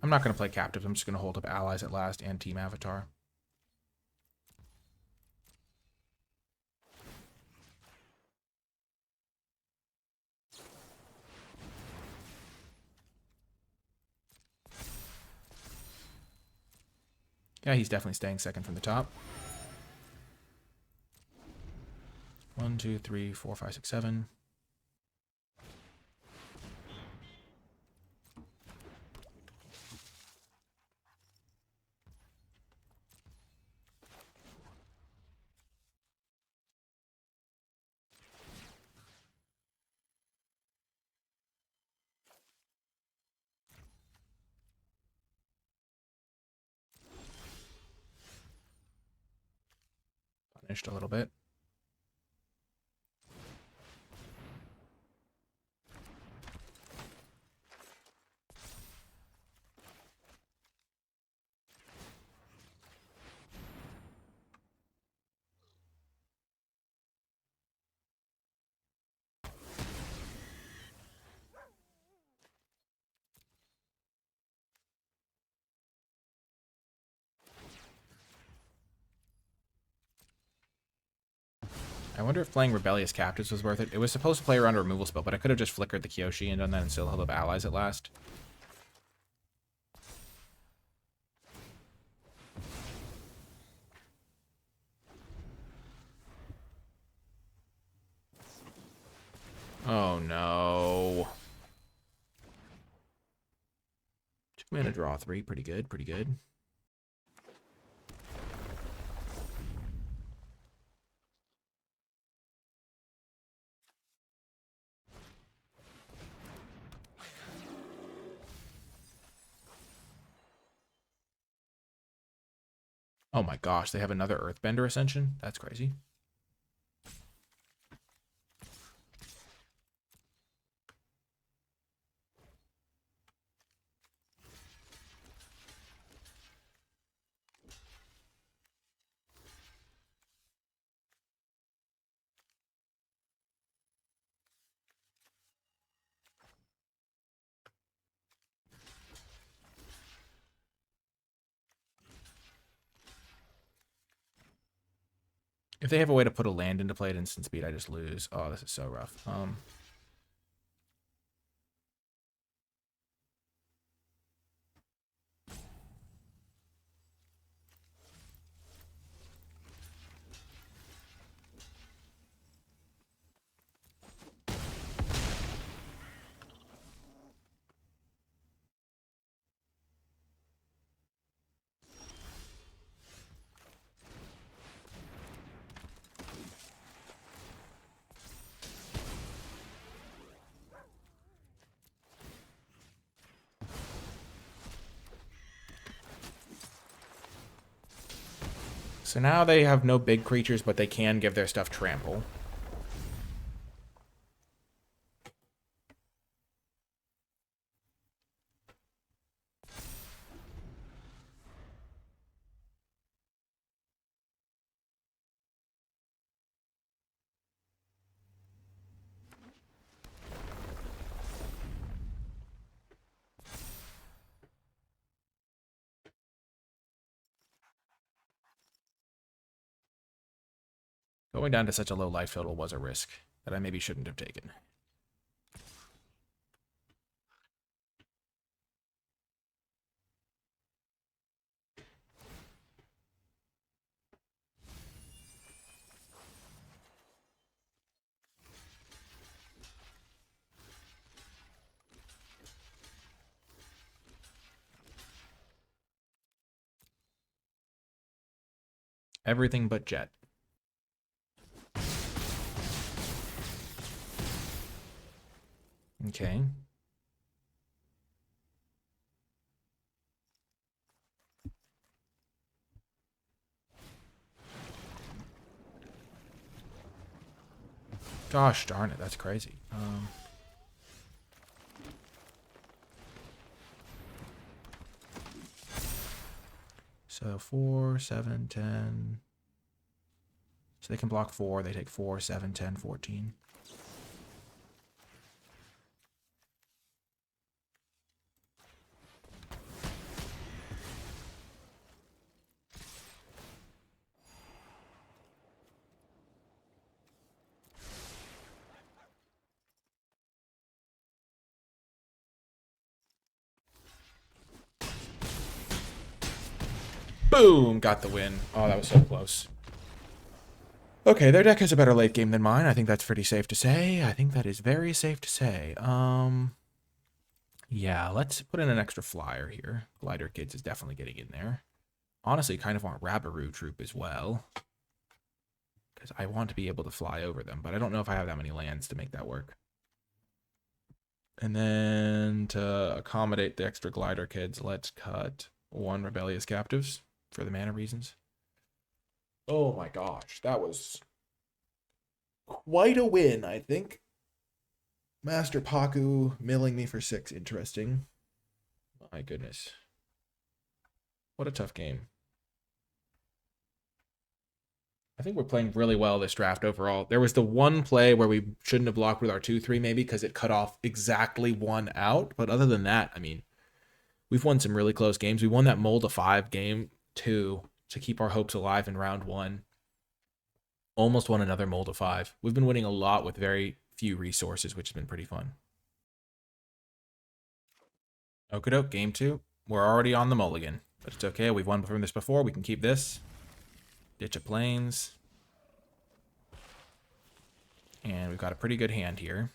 I'm not going to play captives. I'm just going to hold up allies at last and Team Avatar. Yeah, he's definitely staying second from the top. 1, 2, 3, 4, 5, 6, 7. Punished a little bit. I wonder if playing Rebellious Captives was worth it. It was supposed to play around a removal spell, but I could have just flickered the Kyoshi and done that and still held up allies at last. Oh no. 2 mana draw 3. Pretty good, pretty good. Oh my gosh, they have another Earthbender Ascension? That's crazy. If they have a way to put a land into play at instant speed, I just lose. Oh, this is so rough. So now they have no big creatures, but they can give their stuff trample. Going down to such a low life total was a risk that I maybe shouldn't have taken. Everything but Jet. Okay. Gosh darn it, that's crazy. So 4, 7, 10. So they can block 4. They take 4, 7, 10, 14. Boom! Got the win. Oh, that was so close. Okay, their deck has a better late game than mine. I think that's pretty safe to say. I think that is very safe to say. Yeah, let's put in an extra flyer here. Glider Kids is definitely getting in there. Honestly, kind of want Rabaroo Troop as well, because I want to be able to fly over them, but I don't know if I have that many lands to make that work. And then to accommodate the extra Glider Kids, let's cut 1 Rebellious Captives for the mana reasons. Oh my gosh, that was quite a win, I think. Master Paku milling me for 6. Interesting. My goodness. What a tough game. I think we're playing really well this draft overall. There was the one play where we shouldn't have blocked with our 2-3 maybe because it cut off exactly 1 out. But other than that, I mean, we've won some really close games. We won that Mold of 5 game 2 to keep our hopes alive in round 1. Almost won another Mold of 5. We've been winning a lot with very few resources, which has been pretty fun. Okadoke, game 2. We're already on the mulligan, but it's okay. We've won from this before. We can keep this. Ditch of Plains. And we've got a pretty good hand here.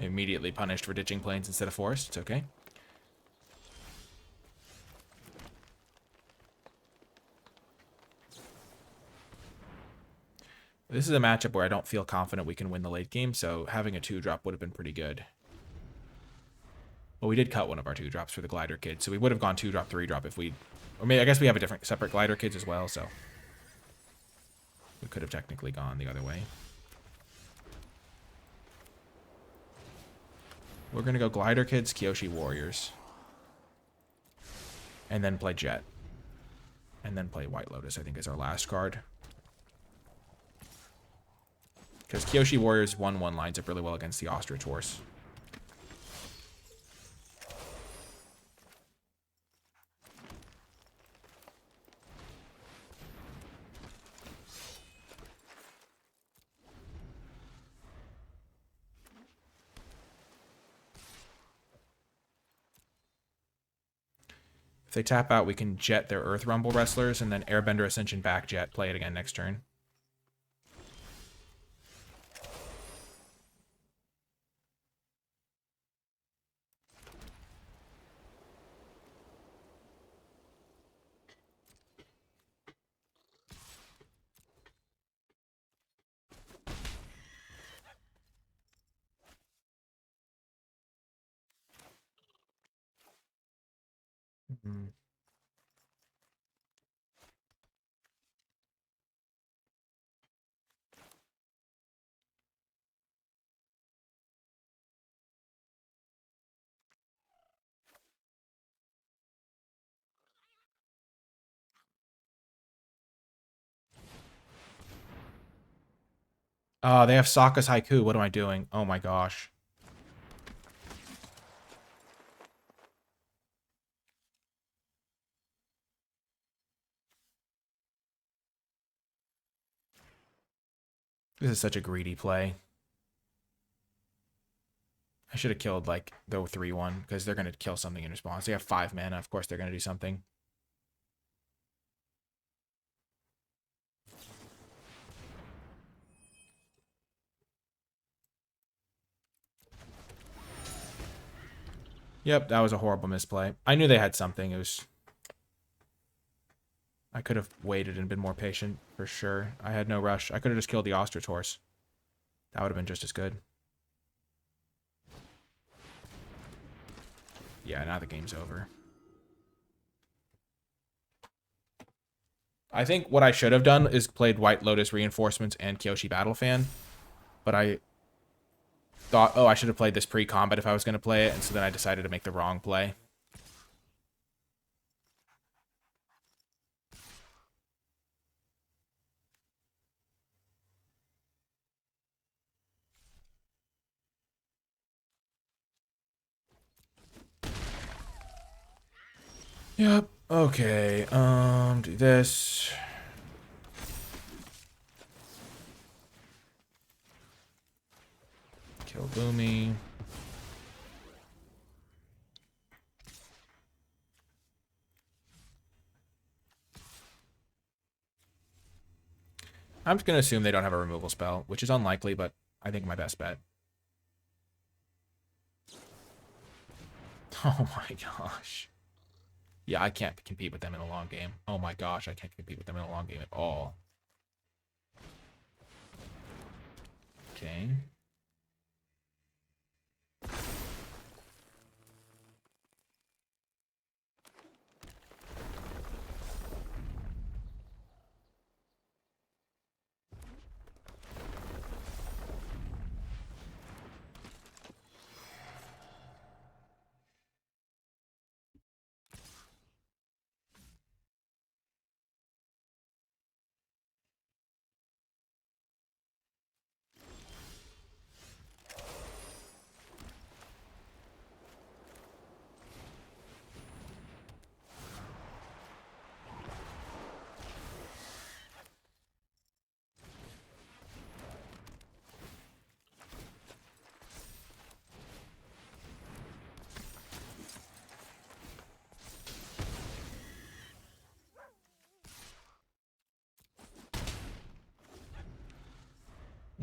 Immediately punished for ditching Plains instead of Forest. It's okay. This is a matchup where I don't feel confident we can win the late game, so having a 2-drop would have been pretty good. Well, we did cut one of our 2-drops for the Glider Kids, so we would have gone 2-drop, 3-drop if we... Or maybe, I guess we have a different, separate Glider Kids as well, so... We could have technically gone the other way. We're going to go Glider Kids, Kyoshi Warriors. And then play Jet. And then play White Lotus, I think, is our last card. Because Kyoshi Warriors 1-1 lines up really well against the Ostrich Horse. If they tap out, we can Jet their Earth Rumble Wrestlers and then Airbender Ascension back Jet, play it again next turn. Mm-hmm. Oh, they have Sokka's Haiku. What am I doing? Oh my gosh. This is such a greedy play. I should have killed, like, the 3-1, because they're going to kill something in response. They have 5 mana. Of course they're going to do something. Yep, that was a horrible misplay. I knew they had something. It was I could have waited and been more patient, for sure. I had no rush. I could have just killed the ostrich horse. That would have been just as good. Yeah, now the game's over. I think what I should have done is played White Lotus Reinforcements and Kyoshi Battle Fan. But I thought, oh, I should have played this pre-combat if I was going to play it. And so then I decided to make the wrong play. Yep. Okay. Do this. Kill Boomy. I'm just going to assume they don't have a removal spell, which is unlikely, but I think my best bet. Oh my gosh. Yeah, I can't compete with them in a long game. Oh my gosh, I can't compete with them in a long game at all. Okay.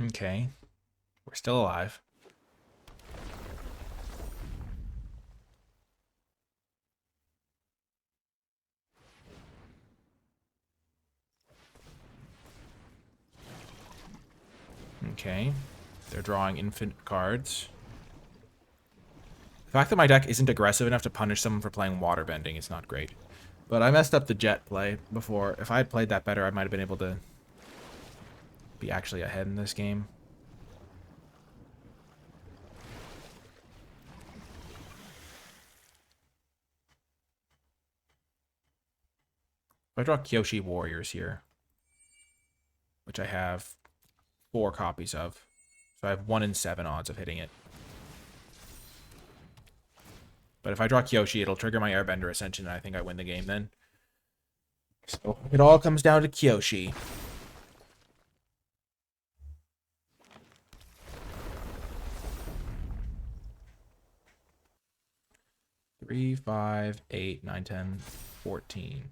Okay. We're still alive. Okay. They're drawing infinite cards. The fact that my deck isn't aggressive enough to punish someone for playing waterbending is not great. But I messed up the jet play before. If I had played that better, I might have been able to be actually ahead in this game. If I draw Kyoshi Warriors here, which I have 4 copies of, so I have 1 in 7 odds of hitting it. But if I draw Kyoshi, it'll trigger my Airbender Ascension, and I think I win the game then. So it all comes down to Kyoshi. Three, 5, 8, 9, 10, 14.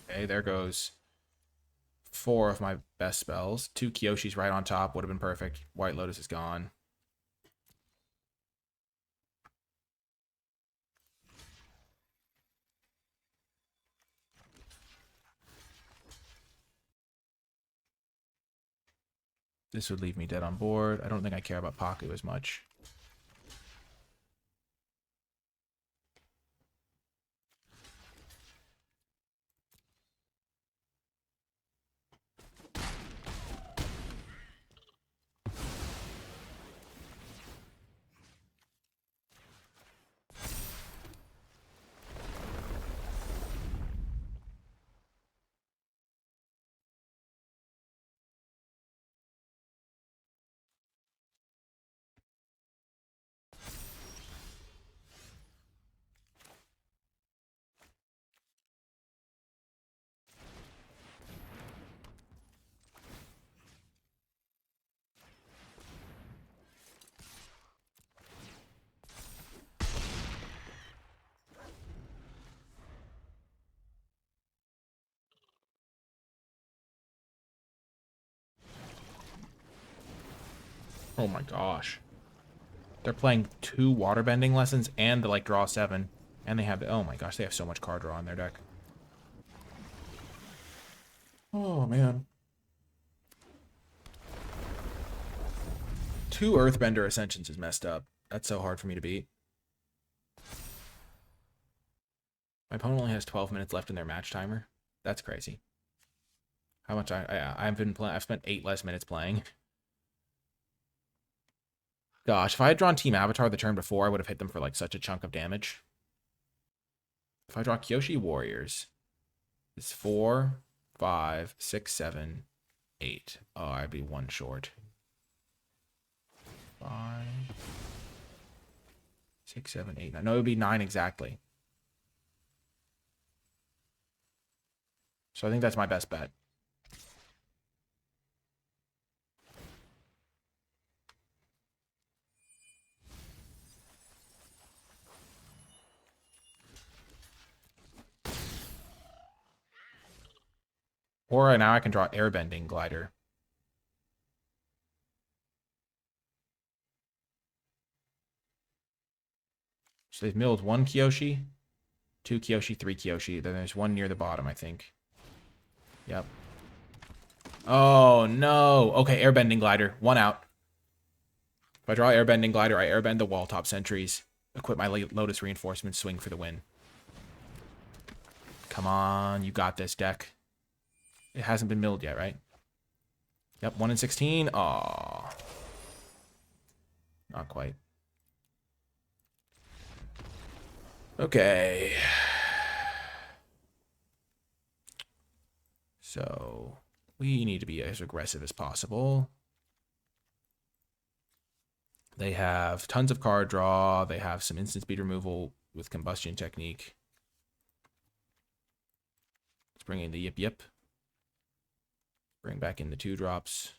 Okay, there goes 4 of my best spells. 2 Kyoshis right on top would have been perfect. White Lotus is gone. This would leave me dead on board. I don't think I care about Paku as much. Oh my gosh. They're playing 2 waterbending lessons and like draw 7. And they have, oh my gosh, they have so much card draw in their deck. Oh man. 2 Earthbender Ascensions is messed up. That's so hard for me to beat. My opponent only has 12 minutes left in their match timer. That's crazy. How much I've been playing? I've spent 8 less minutes playing. Gosh, if I had drawn Team Avatar the turn before, I would have hit them for like such a chunk of damage. If I draw Kyoshi Warriors, it's 4, 5, 6, 7, 8. Oh, I'd be 1 short. 5, 6, 7, 8, 9. No, it would be 9 exactly. So I think that's my best bet. Or now I can draw Airbending Glider. So they've milled 1 Kyoshi, 2 Kyoshi, 3 Kyoshi. Then there's 1 near the bottom, I think. Yep. Oh, no. Okay, Airbending Glider. 1 out. If I draw Airbending Glider, I airbend the wall top sentries, equip my Lotus Reinforcements, swing for the win. Come on, you got this, deck. It hasn't been milled yet, right? Yep, 1 in 16. Aw. Not quite. Okay. So, we need to be as aggressive as possible. They have tons of card draw. They have some instant speed removal with Combustion Technique. Let's bring in the Yip Yip. Bring back in the 2-drops.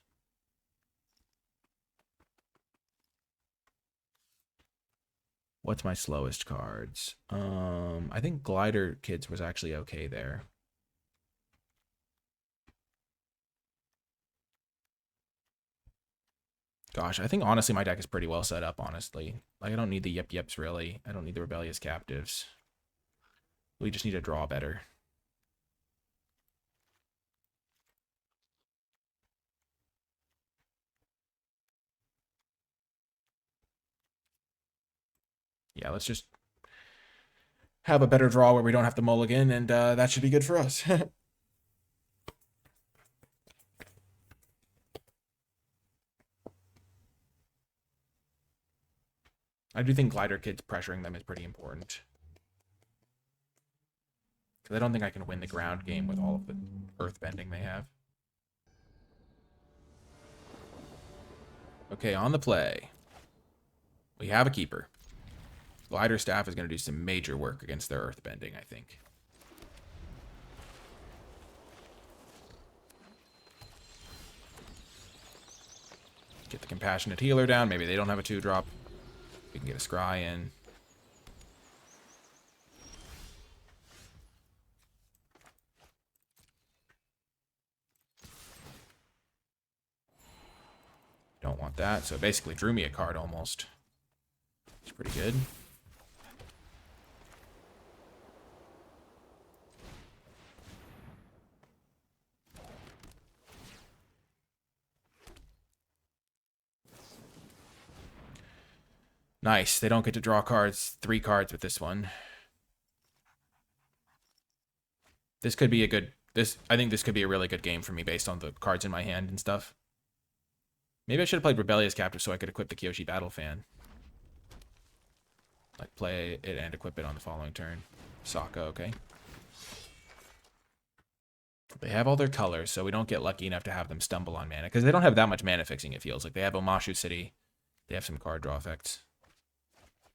What's my slowest cards? I think Glider Kids was actually okay there. Gosh, I think honestly my deck is pretty well set up, honestly. Like, I don't need the Yip Yips, really. I don't need the Rebellious Captives. We just need to draw better. Yeah, let's just have a better draw where we don't have to mulligan, and that should be good for us. I do think Glider Kids pressuring them is pretty important. Because I don't think I can win the ground game with all of the earthbending they have. Okay, on the play. We have a keeper. Glider Staff is going to do some major work against their earthbending, I think. Get the Compassionate Healer down. Maybe they don't have a 2-drop. We can get a Scry in. Don't want that. So it basically drew me a card almost. It's pretty good. Nice. They don't get to draw cards, 3 cards with this one. This could be a good... I think this could be a really good game for me based on the cards in my hand and stuff. Maybe I should have played Rebellious Captive so I could equip the Kyoshi Battle Fan. Like, play it and equip it on the following turn. Sokka, okay. They have all their colors, so we don't get lucky enough to have them stumble on mana. Because they don't have that much mana fixing, it feels like. They have Omashu City. They have some card draw effects.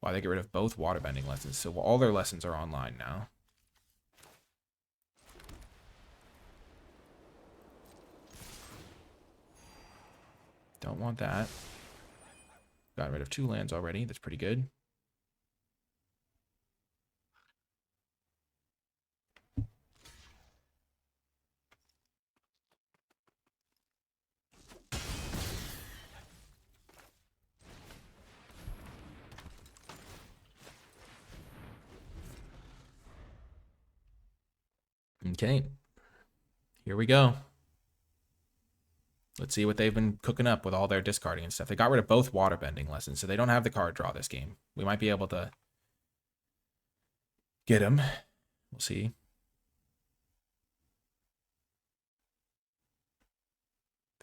Wow, they get rid of both waterbending lessons. So all their lessons are online now. Don't want that. Got rid of 2 lands already. That's pretty good. Okay. Here we go. Let's see what they've been cooking up with all their discarding and stuff. They got rid of both waterbending lessons, so they don't have the card draw this game. We might be able to get them. We'll see.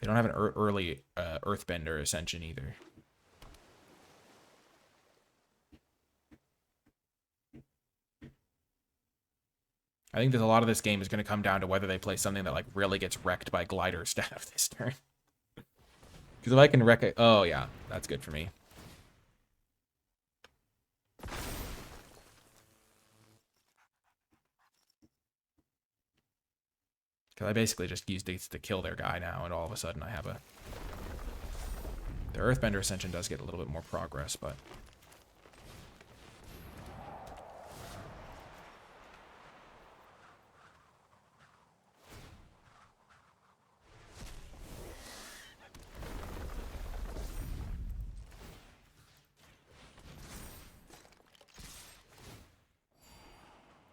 They don't have an early Earthbender Ascension either. I think that a lot of this game is going to come down to whether they play something that like really gets wrecked by Glider Staff this turn. Because if I can wreck it, oh yeah, that's good for me. Because I basically just used these to kill their guy now, and all of a sudden I have a... Their Earthbender Ascension does get a little bit more progress, but...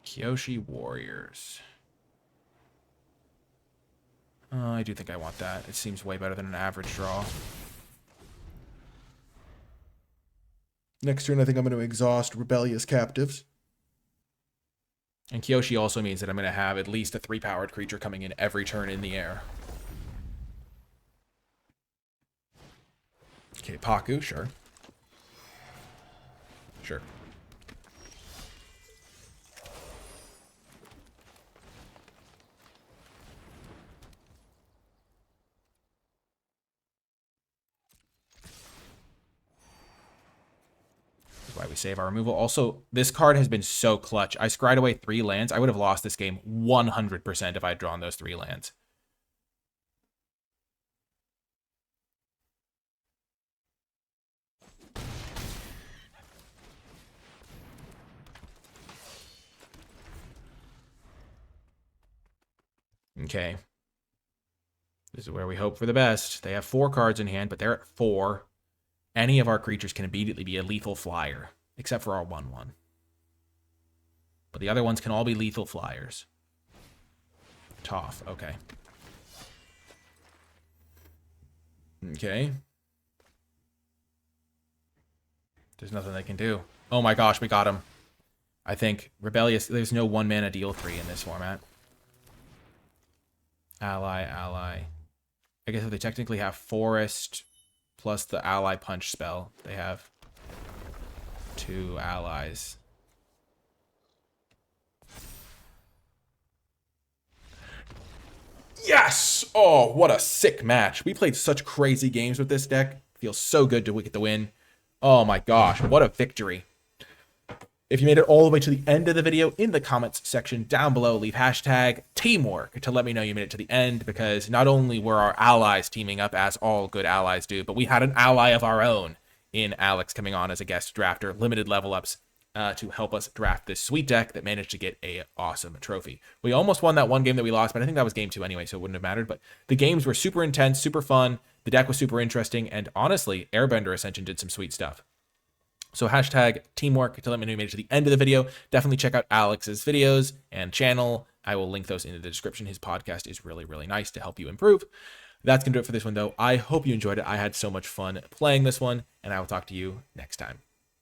Kyoshi Warriors. I do think I want that. It seems way better than an average draw. Next turn, I think I'm going to exhaust Rebellious Captives. And Kyoshi also means that I'm going to have at least a 3-powered creature coming in every turn in the air. Okay, Paku, sure. Sure. Why we save our removal. Also, this card has been so clutch. I scryed away 3 lands. I would have lost this game 100% if I had drawn those 3 lands. Okay. This is where we hope for the best. They have 4 cards in hand, but they're at 4. Any of our creatures can immediately be a lethal flyer, except for our 1/1. But the other ones can all be lethal flyers. Tough, okay. Okay. There's nothing they can do. Oh my gosh, we got him. I think Rebellious, there's no 1-mana deal 3 in this format. Ally, ally. I guess if they technically have Forest... plus the ally punch spell. They have 2 allies. Yes! Oh, what a sick match. We played such crazy games with this deck. Feels so good to get the win. Oh my gosh, what a victory. If you made it all the way to the end of the video, in the comments section down below, leave hashtag teamwork to let me know you made it to the end, because not only were our allies teaming up, as all good allies do, but we had an ally of our own in Alex coming on as a guest drafter, limited level ups, to help us draft this sweet deck that managed to get a awesome trophy. We almost won that one game that we lost, but I think that was game 2 anyway, so it wouldn't have mattered. But the games were super intense, super fun. The deck was super interesting, and honestly, Airbender Ascension did some sweet stuff. So hashtag teamwork to let me know you made it to the end of the video. Definitely check out Alex's videos and channel. I will link those in the description. His podcast is really, really nice to help you improve. That's going to do it for this one, though. I hope you enjoyed it. I had so much fun playing this one, and I will talk to you next time.